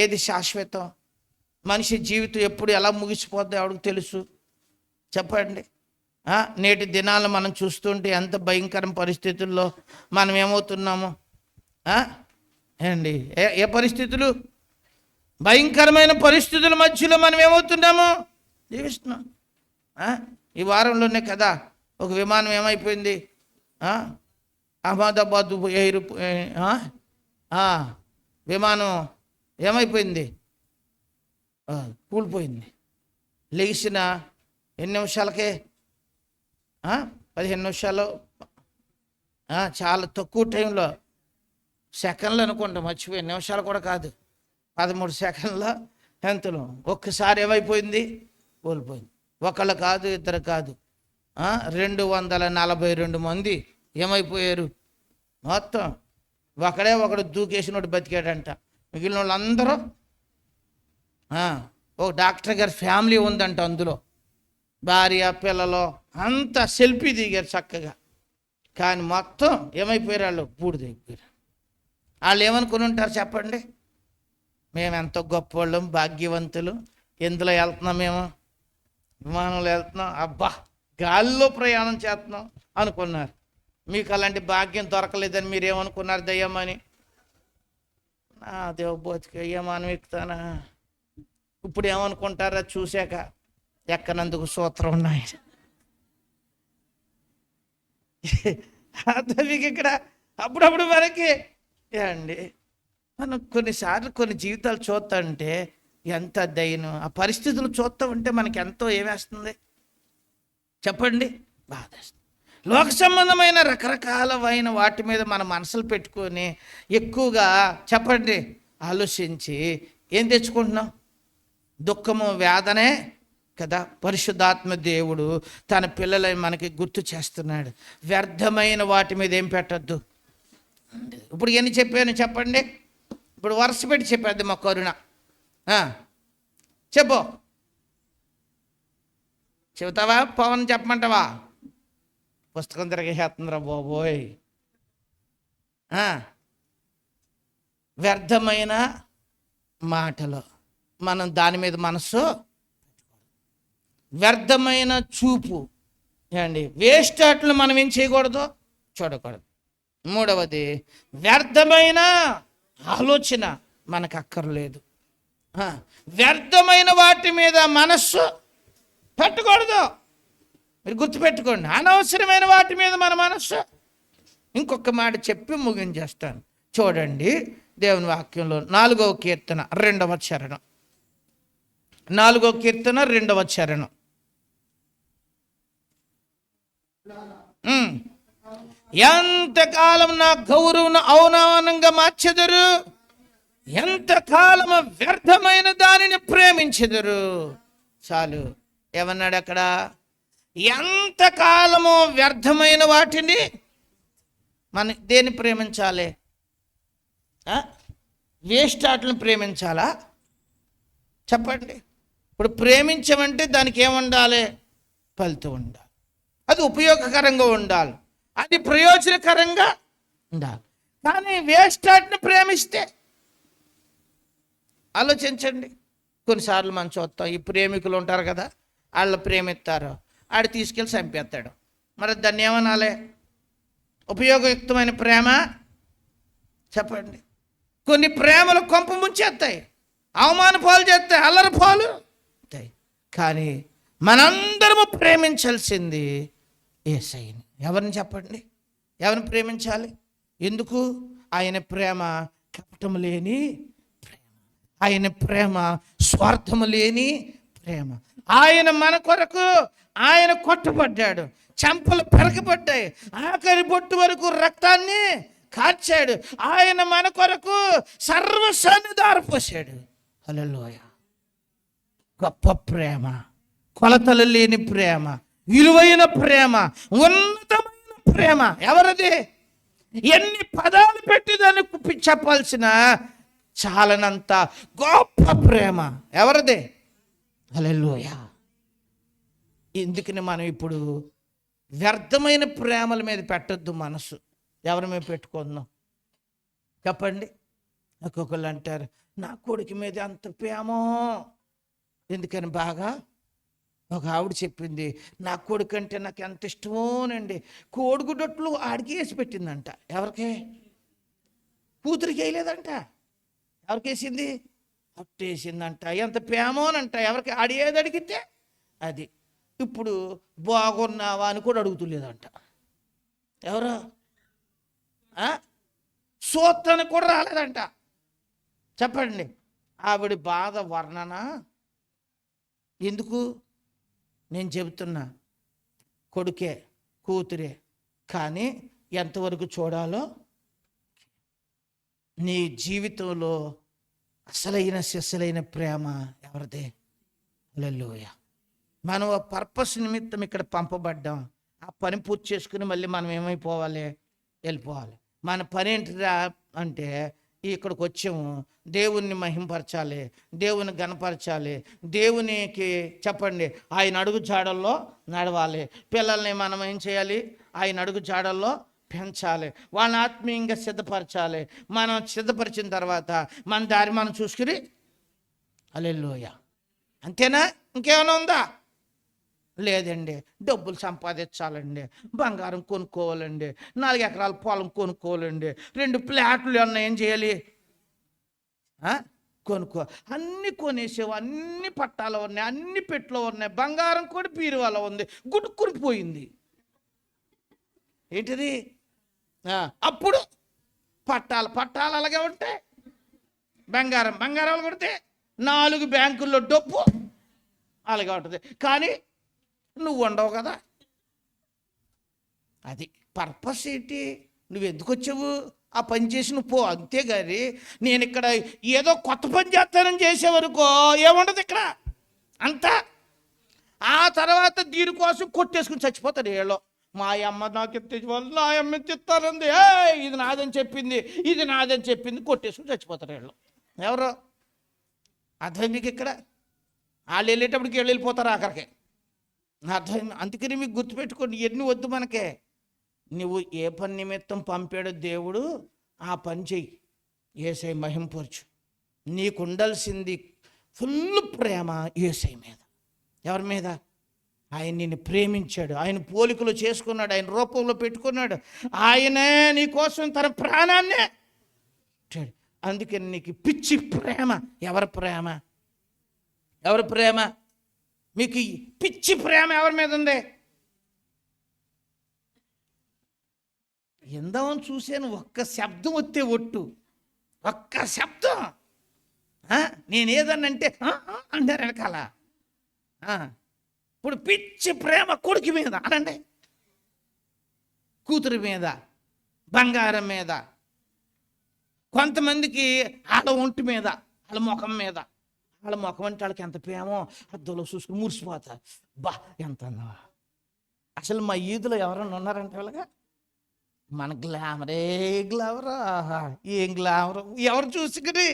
ఏది శాశ్వతం? మనిషి జీవితం ఎప్పుడు ఎలా ముగిసిపోద్దో ఎవరికి తెలుసు చెప్పండి. నేటి దినాలు మనం చూస్తుంటే ఎంత భయంకర పరిస్థితుల్లో మనం ఏమవుతున్నాము అండి. ఏ పరిస్థితులు? భయంకరమైన పరిస్థితుల మధ్యలో మనం ఏమవుతున్నాము? జీవిస్తున్నాం. ఈ వారంలోనే కదా ఒక విమానం ఏమైపోయింది? అహ్మదాబాద్ విమానం ఏమైపోయింది? కూలిపోయింది. లేచిన ఎన్ని నిమిషాలకే? 15 నిమిషాలు, చాలా తక్కువ టైంలో, సెకండ్లు అనుకుంటా, మర్చిపోయి నిమిషాలు కూడా కాదు, 13 సెకండ్ల ఎంతలో ఒక్కసారి ఏమైపోయింది? కోల్పోయింది. ఒకళ్ళు కాదు, ఇద్దరు కాదు, 242 మంది ఏమైపోయారు మొత్తం. ఒకడు దూకేసినోడు బతికాడంట. మిగిలిన వాళ్ళందరూ ఒక డాక్టర్ గారి ఫ్యామిలీ ఉందంట, అందులో భార్య పిల్లలు అంతా సెల్ఫీ దిగారు చక్కగా. కానీ మొత్తం ఏమైపోయారు? వాళ్ళు బూడిదైపోయారు. వాళ్ళు ఏమనుకుని ఉంటారు చెప్పండి? మేము ఎంతో గొప్పవాళ్ళం, భాగ్యవంతులు, ఎందులో వెళ్తున్నాం, మేము విమానంలో వెళ్తున్నాం, అబ్బా గాలిలో ప్రయాణం చేస్తున్నాం అనుకున్నారు. మీకు అలాంటి భాగ్యం దొరకలేదని మీరు ఏమనుకున్నారు? దయ్యమని. నా దేవబోతికి ఏమని ఎక్కుతానా? ఇప్పుడు ఏమనుకుంటారా చూశాక? ఎక్కనందుకు సూత్రం ఉన్నాయి. మీకు ఇక్కడ అప్పుడప్పుడు మనకి అండి మనం కొన్నిసార్లు కొన్ని జీవితాలు చూస్తుంటే ఎంత దయను, ఆ పరిస్థితులు చూస్తూ ఉంటే మనకి ఎంతో ఏమేస్తుంది చెప్పండి? బాధేస్తుంది. లోక సంబంధమైన రకరకాలమైన వాటి మీద మన మనసులు పెట్టుకొని ఎక్కువగా చెప్పండి ఆలోచించి ఏం తెచ్చుకుంటున్నాం? దుఃఖము వేదనే కదా. పరిశుద్ధాత్మ దేవుడు తన పిల్లలని మనకి గుర్తు చేస్తున్నాడు. వ్యర్థమైన వాటి మీద ఏం పెట్టద్దు. ఇప్పుడు ఎన్ని చెప్పాను చెప్పండి. ఇప్పుడు వరుస పెట్టి చెప్పేద్ది మా కరుణ. చెప్పు, చెబుతావా? పవన్ చెప్పమంటావా? పుస్తకం తిరగేస్తుందిరా బాబోయ్. వ్యర్థమైన మాటలు, మనం దాని మీద మనసు, వ్యర్థమైన చూపు ఏమండి, వేస్ట్ వాటిని మనం ఏం చేయకూడదు, చూడకూడదు. మూడవది, వ్యర్థమైన ఆలోచన మనకు అక్కర్లేదు. వ్యర్థమైన వాటి మీద మనస్సు పెట్టకూడదు. మీరు గుర్తుపెట్టుకోండి, అనవసరమైన వాటి మీద మన మనస్సు. ఇంకొక మాట చెప్పి ముగించేస్తాను. చూడండి దేవుని వాక్యంలో 4వ కీర్తన 2వ చరణం. 4వ కీర్తన 2వ చరణం. ఎంతకాలం నా గౌరవం అవమానంగా మార్చెదరు, ఎంతకాలము వ్యర్థమైన దానిని ప్రేమించెదరు. చాలు. ఏమన్నాడు అక్కడ? ఎంతకాలము వ్యర్థమైన వాటిని మన దేన్ని ప్రేమించాలి? వేస్ట్ వాటిని ప్రేమించాలా? చెప్పండి. ఇప్పుడు ప్రేమించమంటే దానికి ఏముండాలి? ఫలితం ఉండాలి. అది ఉపయోగకరంగా ఉండాలి, అది ప్రయోజనకరంగా ఉండాలి. కానీ వేస్ట్ వాటిని ప్రేమిస్తే, ఆలోచించండి. కొన్నిసార్లు మనం చూస్తాం, ఈ ప్రేమికులు ఉంటారు కదా, వాళ్ళు ప్రేమిస్తారు, ఆడు తీసుకెళ్ళి చంపేస్తాడు. మరి దాన్ని ఏమనాలి? ఉపయోగయుక్తమైన ప్రేమ? చెప్పండి. కొన్ని ప్రేమలు కొంప ముంచేస్తాయి, అవమాన పాలు చేస్తాయి, అల్లరి పాలు అవుతాయి. కానీ మనందరము ప్రేమించాల్సింది యేసయ్యని. ఎవరిని చెప్పండి? ఎవరిని ప్రేమించాలి? ఎందుకు? ఆయన ప్రేమ కపటము లేని ప్రేమ, ఆయన ప్రేమ స్వార్థము లేని ప్రేమ. ఆయన మన కొరకు ఆయన కొట్టబడ్డాడు, చెంపలు పెరగబడ్డాయి, ఆఖరి బొట్టు వరకు రక్తాన్ని కార్చాడు. ఆయన మన కొరకు సర్వస్వాన్ని దారపోసాడు. హల్లెలూయా. గొప్ప ప్రేమ, కొలతలు లేని ప్రేమ, విలువైన ప్రేమ, ఉన్నతమైన ప్రేమ. ఎవరిది? ఎన్ని పదాలు పెట్టి దాన్ని చెప్పాల్సిన చాలనంత గొప్ప ప్రేమ. ఎవరిది? హల్లెలూయా. ఎందుకని మనం ఇప్పుడు వ్యర్థమైన ప్రేమల మీద పెట్టద్దు మనసు. ఎవరి మీద పెట్టుకుందాం చెప్పండి? ఒక్కొక్కళ్ళు అంటారు, నా కొడుకు మీద అంత ప్రేమో. ఎందుకని? బాగా ఒక ఆవిడ చెప్పింది, నా కొడుకు అంటే నాకు ఎంత ఇష్టమోనండి, కోడిగుడ్డట్లు ఆడికి వేసి పెట్టిందంట. ఎవరికి? కూతురికి వేయలేదంట. ఎవరికి వేసింది? అట్టేసిందంట. ఎంత ప్రేమోనంట. ఎవరికి? ఆడి ఏది అడిగితే అది. ఇప్పుడు బాగున్నావా అని కూడా అడుగుతులేదంట. ఎవరు? సూత్రానికి కూడా రాలేదంట. చెప్పండి. ఆవిడ బాధ వర్ణన ఎందుకు? నేను చెబుతున్నా, కొడుకే కూతురే, కానీ ఎంతవరకు చూడాలో. నీ జీవితంలో అసలైన సిసలైన ప్రేమ ఎవరిదే? హల్లెలూయా. మనం ఆ పర్పస్ నిమిత్తం ఇక్కడ పంపబడ్డాం. ఆ పని పూర్తి చేసుకుని మళ్ళీ మనం ఏమైపోవాలి? వెళ్ళిపోవాలి. మన పని ఏంటిరా అంటే, ఇక్కడికి వచ్చాము, దేవుణ్ణి మహింపరచాలి, దేవుని గణపరచాలి, దేవునికి చెప్పండి ఆయన అడుగు జాడల్లో నడవాలి. పిల్లల్ని మనం ఏం చేయాలి? ఆయన అడుగు జాడల్లో పెంచాలి, వాళ్ళని ఆత్మీయంగా సిద్ధపరచాలి. మనం సిద్ధపరిచిన తర్వాత మన దారి మనం చూసుకుని హల్లెలూయా. అంతేనా? ఇంకేమైనా ఉందా? లేదండి. డబ్బులు సంపాదించాలండి, బంగారం కొనుక్కోవాలండి, 4 ఎకరాల పొలం కొనుక్కోవాలండి, 2 ఫ్లాట్లు అన్న ఏం చేయాలి? కొనుక్కో. అన్నీ కొనేసావు, అన్ని పట్టాలు ఉన్నాయి, అన్ని పెట్లో ఉన్నాయి, బంగారం కూడా పీరువాల ఉంది, గుడుక్కుని పోయింది. ఏంటిది? అప్పుడు పట్టాలు అలాగే ఉంటాయి, బంగారాలు కొడితే 4 బ్యాంకుల్లో డబ్బు అలాగే ఉంటుంది. కానీ నువ్వు ఉండవు కదా. అది పర్పస్ ఏంటి? నువ్వు ఎందుకు వచ్చావు? ఆ పని చేసి నువ్వు పో, అంతేగాని నేను ఇక్కడ ఏదో కొత్త పని చేస్తానని చేసేవరకు ఏముండదు ఇక్కడ అంతా. ఆ తర్వాత దీనికోసం కొట్టేసుకుని చచ్చిపోతారు వీళ్ళు. మా అమ్మ నాకు ఎత్తే వాళ్ళు, నా అమ్మ ఎత్తిస్తానంది, ఇది నాదని చెప్పింది, ఇది నాదని చెప్పింది, కొట్టేసుకుని చచ్చిపోతారు వీళ్ళు. ఎవరు అర్థం మీకు ఇక్కడ? వాళ్ళు వెళ్ళేటప్పటికి వీళ్ళు వెళ్ళిపోతారు ఆఖరికి. అర్థం. అందుకని మీకు గుర్తుపెట్టుకోండి, ఎన్ని వద్దు మనకే. నువ్వు ఏ పని నిమిత్తం పంపాడో దేవుడు ఆ పని చెయ్యి, యేసయ్య మహింపరచు. నీకు ఉండాల్సింది ఫుల్ ప్రేమ యేసయ్య మీద. ఎవరి మీద? ఆయన నిన్ను ప్రేమించాడు, ఆయన పోలికలు చేసుకున్నాడు, ఆయన రూపంలో పెట్టుకున్నాడు, ఆయనే నీ కోసం తన ప్రాణాన్నే ఇచ్చాడు. అందుకని నీకు పిచ్చి ప్రేమ. ఎవరి ప్రేమ? ఎవరి ప్రేమ? మీకు పిచ్చి ప్రేమ ఎవరి మీద ఉంది? ఎందామని చూశాను, ఒక్క శబ్దం వస్తే ఒట్టు, ఒక్క శబ్దం. నేనేదన్నంటే అంటారు వెనకాల. ఇప్పుడు పిచ్చి ప్రేమ కొడుకు మీద అనండి, కూతురు మీద, బంగారం మీద, కొంతమందికి వాళ్ళ ఒంటి మీద, వాళ్ళ ముఖం మీద. వాళ్ళ ముఖం అంటే వాళ్ళకి ఎంత ప్రేమో అద్దంలో చూసుకుని మురిసిపోతా. బా ఎంత అన్నావా. అసలు మా ఈదులో ఎవరన్నా ఉన్నారంటే వాళ్ళగా మన గ్లామరే గ్లామరా, ఏం గ్లామర్. ఎవరు చూసుకుని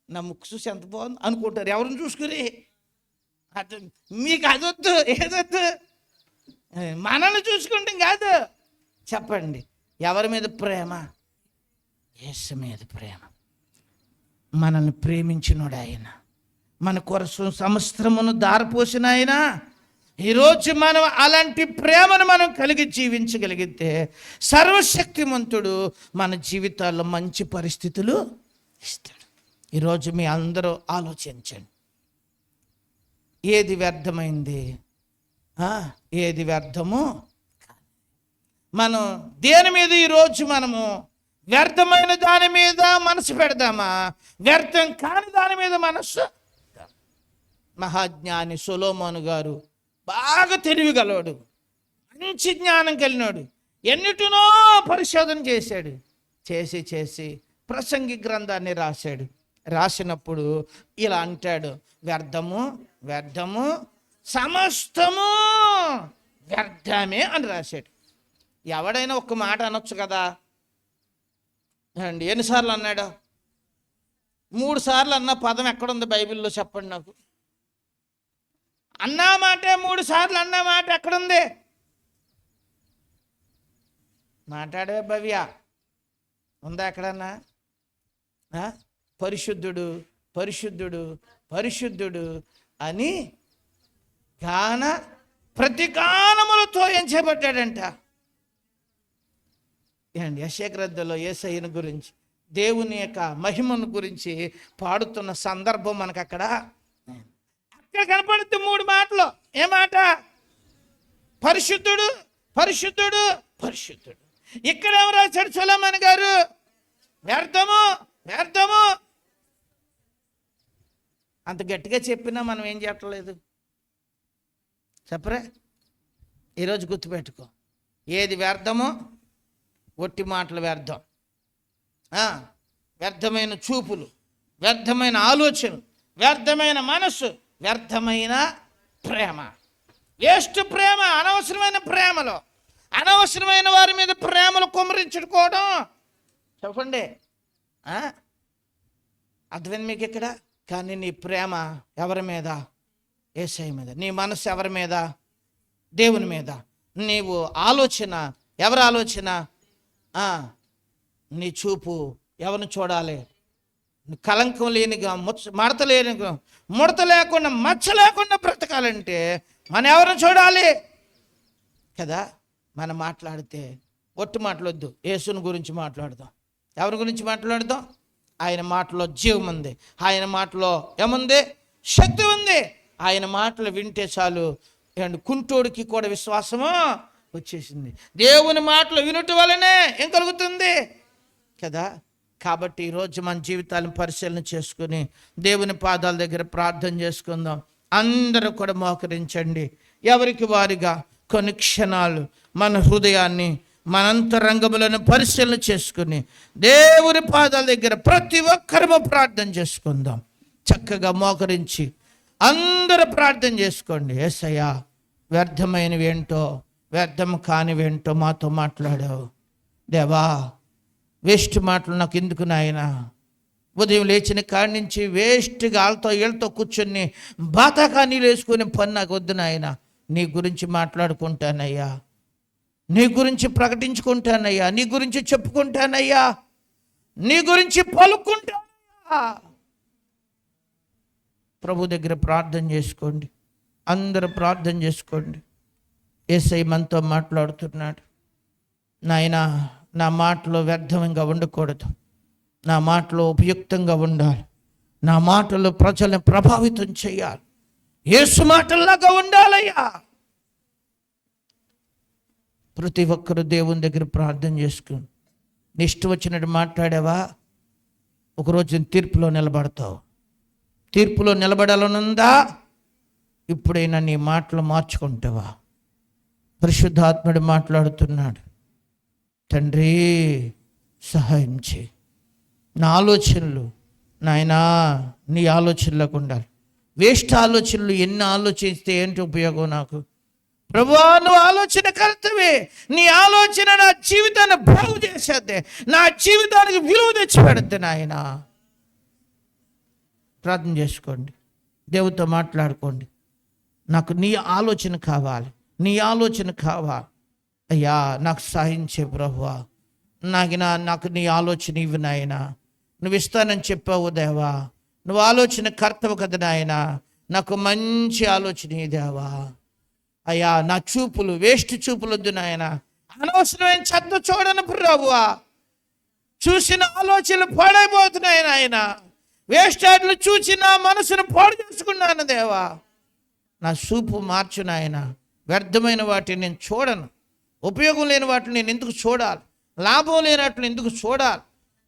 నా ముక్కు చూసి ఎంత బాగుంది అనుకుంటారు, ఎవరిని చూసుకుని. అది మీకు అదొద్దు, ఏదొద్దు, మనల్ని చూసుకుంటాం కాదు. చెప్పండి, ఎవరి మీద ప్రేమ? యేసు మీద ప్రేమ. మనల్ని ప్రేమించినోడు ఆయన, మన కొరకు సమస్తమును దారపోసిన ఆయన. ఈరోజు మనం అలాంటి ప్రేమను మనం కలిగి జీవించగలిగితే సర్వశక్తిమంతుడు మన జీవితాల్లో మంచి పరిస్థితులు ఇస్తాడు. ఈరోజు మీ అందరూ ఆలోచించండి, ఏది వ్యర్థమైంది, ఏది వ్యర్థము. మనం దేని మీద ఈరోజు మనము వ్యర్థమైన దాని మీద మనసు పెడదామా, వ్యర్థం కాని దాని మీద మనసు? మహాజ్ఞాని సొలొమోను గారు బాగా తెలివిగలవాడు, మంచి జ్ఞానం కలిగినాడు, ఎన్నిటినో పరిశోధన చేశాడు. చేసి ప్రసంగి గ్రంథాన్ని రాశాడు. రాసినప్పుడు ఇలా అంటాడు, వ్యర్థము వ్యర్థము సమస్తము వ్యర్థమే అని రాశాడు. ఎవడైనా ఒక్క మాట అనొచ్చు కదా అండి. ఎన్నిసార్లు అన్నాడు? 3 సార్లు అన్న పదం ఎక్కడుంది బైబిల్లో చెప్పండి నాకు. అన్నా మాటే 3 సార్లు అన్న మాట ఎక్కడుంది? మాట్లాడే భవ్య ఉందా ఎక్కడన్నా? పరిశుద్ధుడు పరిశుద్ధుడు పరిశుద్ధుడు అని గాన ప్రతి గానములతో ఏం చేపట్టాడంట. యెషయా గ్రంథంలో యేసయ్యను గురించి, దేవుని యొక్క మహిమను గురించి పాడుతున్న సందర్భం మనకు అక్కడ కనపడుతుంది. 3 మాటలు. ఏ మాట? పరిశుద్ధుడు పరిశుద్ధుడు పరిశుద్ధుడు. ఇక్కడ ఎవరు రాశాడు? సొలొమోను గారు. వ్యర్థము వ్యర్థము. అంత గట్టిగా చెప్పినా మనం ఏం చెప్పలేదు. చెప్పరే? ఈరోజు గుర్తుపెట్టుకో, ఏది వ్యర్థమో ఒట్టి మాటలు వ్యర్థం, వ్యర్థమైన చూపులు, వ్యర్థమైన ఆలోచనలు, వ్యర్థమైన మనస్సు, వ్యర్థమైన ప్రేమ, వేస్ట్ ప్రేమ, అనవసరమైన ప్రేమలో, అనవసరమైన వారి మీద ప్రేమలు కుమ్మరించుకోవడం. చెప్పండి, అర్థమైంది మీకు ఇక్కడ? కానీ నీ ప్రేమ ఎవరి మీద? యేసయ్య మీద. నీ మనసు ఎవరి మీద? దేవుని మీద. నీవు ఆలోచన ఎవరి ఆలోచన? నీ చూపు ఎవరిని చూడాలి? కలంకం లేనిగా, మడత లేనిగా, ముడత లేకుండా, మచ్చ లేకుండా బ్రతకాలంటే మనం ఎవరిని చూడాలి కదా. మనం మాట్లాడితే ఒట్టు మాట్లాడొద్దు, యేసుని గురించి మాట్లాడదాం. ఎవరి గురించి మాట్లాడదాం? ఆయన మాటలో జీవం ఉంది, ఆయన మాటలో ఏముంది? శక్తి ఉంది. ఆయన మాటలు వింటే చాలు, కుంటోడికి కూడా విశ్వాసము వచ్చేసింది. దేవుని మాటలు వినుట వలనే ఏం కలుగుతుంది కదా. కాబట్టి ఈరోజు మన జీవితాలను పరిశీలన చేసుకుని దేవుని పాదాల దగ్గర ప్రార్థన చేసుకుందాం. అందరూ కూడా మోకరించండి. ఎవరికి వారిగా కొన్ని క్షణాలు మన హృదయాన్ని మన అంతరంగములను పరిశీలన చేసుకుని దేవుని పాదాల దగ్గర ప్రతి ఒక్కరము ప్రార్థన చేసుకుందాం. చక్కగా మోకరించి అందరూ ప్రార్థన చేసుకోండి. యేసయ్యా, వ్యర్థమైనవి ఏంటో, వ్యర్థం కానివేంటో మాతో మాట్లాడావు దేవా. వేస్ట్ మాటలు నాకు ఎందుకు నాయనా? ఉదయం లేచిన కాడి నుంచి వేస్ట్గా వాళ్ళతో వీళ్ళతో కూర్చొని బాతాకానీ వేసుకునే పని నాకు వద్దు నాయన. నీ గురించి మాట్లాడుకుంటానయ్యా, నీ గురించి ప్రకటించుకుంటానయ్యా, నీ గురించి చెప్పుకుంటానయ్యా, నీ గురించి పలుకుంటానయ్యా. ప్రభు దగ్గర ప్రార్థన చేసుకోండి. అందరూ ప్రార్థన చేసుకోండి. యేసయ్య మనతో మాట్లాడుతున్నాడు. నాయనా, నా మాటలో వ్యర్థంగా ఉండకూడదు, నా మాటలో ఉపయుక్తంగా ఉండాలి, నా మాటలు ప్రజలను ప్రభావితం చేయాలి, యేసు మాటల్లాగా ఉండాలయ్యా. ప్రతి ఒక్కరు దేవుని దగ్గర ప్రార్థన చేసుకుని నీ ఇష్టం వచ్చినట్టు మాట్లాడావా, ఒకరోజు తీర్పులో నిలబడతావు. తీర్పులో నిలబడాలనుందా? ఇప్పుడైనా నీ మాటలు మార్చుకుంటావా? పరిశుద్ధాత్ముడు మాట్లాడుతున్నాడు. తండ్రి, సహాయం చేయి. నా ఆలోచనలు నాయనా నీ ఆలోచనలకు ఉండాలి. వేస్ట్ ఆలోచనలు ఎన్ని ఆలోచిస్తే ఏంటి ఉపయోగం నాకు? ప్రభువా, నువ్వు ఆలోచన కర్తవే. నీ ఆలోచన నా జీవితాన్ని బాగు చేసేద్దే, నా జీవితానికి విలువ తెచ్చిపెడద్దు నాయన. ప్రార్థన చేసుకోండి, దేవుడితో మాట్లాడుకోండి. నాకు నీ ఆలోచన కావాలి, నీ ఆలోచన కావాలి అయ్యా. నాకు సహాయం చే ప్రభువా. నాకు నీ ఆలోచన ఇవి నాయనా. నువ్వు ఇస్తానని చెప్పావు దేవా. నువ్వు ఆలోచన కర్తవు కదా నాయన. నాకు మంచి ఆలోచన ఈ దేవా. అయ్యా, నా చూపులు వేస్ట్ చూపులు వద్దు నాయన. అనవసరమైన చెత్త చూడను ప్రభువా. చూసిన ఆలోచనలు పాడైపోతున్నాయి నాయన. వేస్ట్ ఆటలు చూసి నా మనసును పాడు చేసుకున్నాను దేవా. నా చూపు మార్చు నాయన. వ్యర్థమైన వాటిని నేను చూడను, ఉపయోగం లేని వాటిని నేను ఎందుకు చూడాలి? లాభం లేని వాటిని ఎందుకు చూడాలి?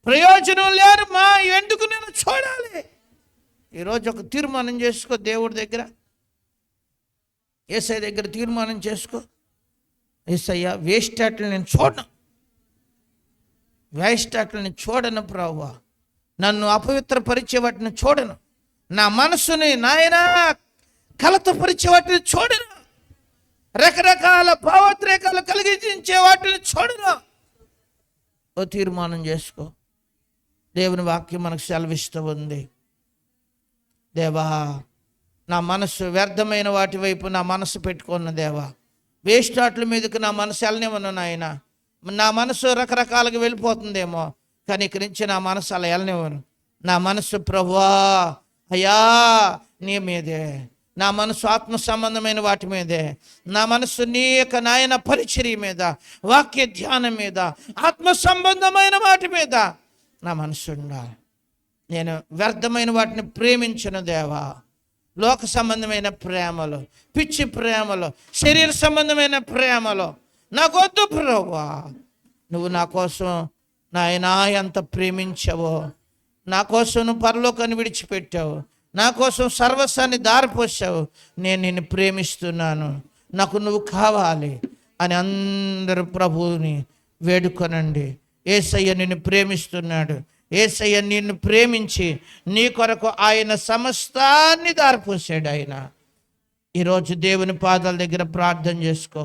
ప్రయోజనం లేరు మా ఎందుకు నేను చూడాలి? ఈరోజు ఒక తీర్మానం చేసుకో, దేవుడి దగ్గర యేసయ్య దగ్గర తీర్మానం చేసుకో. యేసయ్య, వేస్ట్ ఆటలు నేను చూడను, వేస్ట్ ఆటలు నేను చూడను ప్రభువా. నన్ను అపవిత్రపరిచే వాటిని చూడను, నా మనసుని నాయనా కలతపరిచే వాటిని చూడను, రకరకాల భావోద్రేకాలు కలిగించే వాటిని చూడను. ఓ తీర్మానం చేసుకో. దేవుని వాక్యం మనకు సెలవిస్తూ ఉంది. దేవా, నా మనసు వ్యర్థమైన వాటి వైపు నా మనసు పెట్టుకున్న దేవా. వేస్ట్ ఆటల మీదకి నా మనసు వెళ్ళనివ్వను నాయన. నా మనసు రకరకాలుగా వెళ్ళిపోతుందేమో, కానీ ఇక్కడి నుంచి నా మనసు అలా వెళ్ళనివ్వను. నా మనసు ప్రభువా అయ్యా నీ మీదే. నా మనసు ఆత్మ సంబంధమైన వాటి మీదే. నా మనసు నీ యొక్క నాయన పరిచర్య మీద, వాక్య ధ్యానం మీద, ఆత్మ సంబంధమైన వాటి మీద నా మనసు ఉండాలి. నేను వ్యర్థమైన వాటిని ప్రేమించను దేవా. లోక సంబంధమైన ప్రేమలో, పిచ్చి ప్రేమలో, శరీర సంబంధమైన ప్రేమలో నాకొద్దు ప్రభువా. నువ్వు నా కోసం నాయనా ఎంత ప్రేమించావో, నా కోసం నువ్వు పరలోకాన్ని విడిచిపెట్టావు, నా కోసం సర్వస్వాన్ని దారిపోసావు. నేను నిన్ను ప్రేమిస్తున్నాను, నాకు నువ్వు కావాలి అని అందరూ ప్రభువుని వేడుకొనండి. యేసయ్య నిన్ను ప్రేమిస్తున్నాడు. యేసయ్య నిన్ను ప్రేమించి నీ కొరకు ఆయన సమస్తాన్ని దారిపోసాడు. ఆయన ఈరోజు దేవుని పాదాల దగ్గర ప్రార్థన చేసుకో.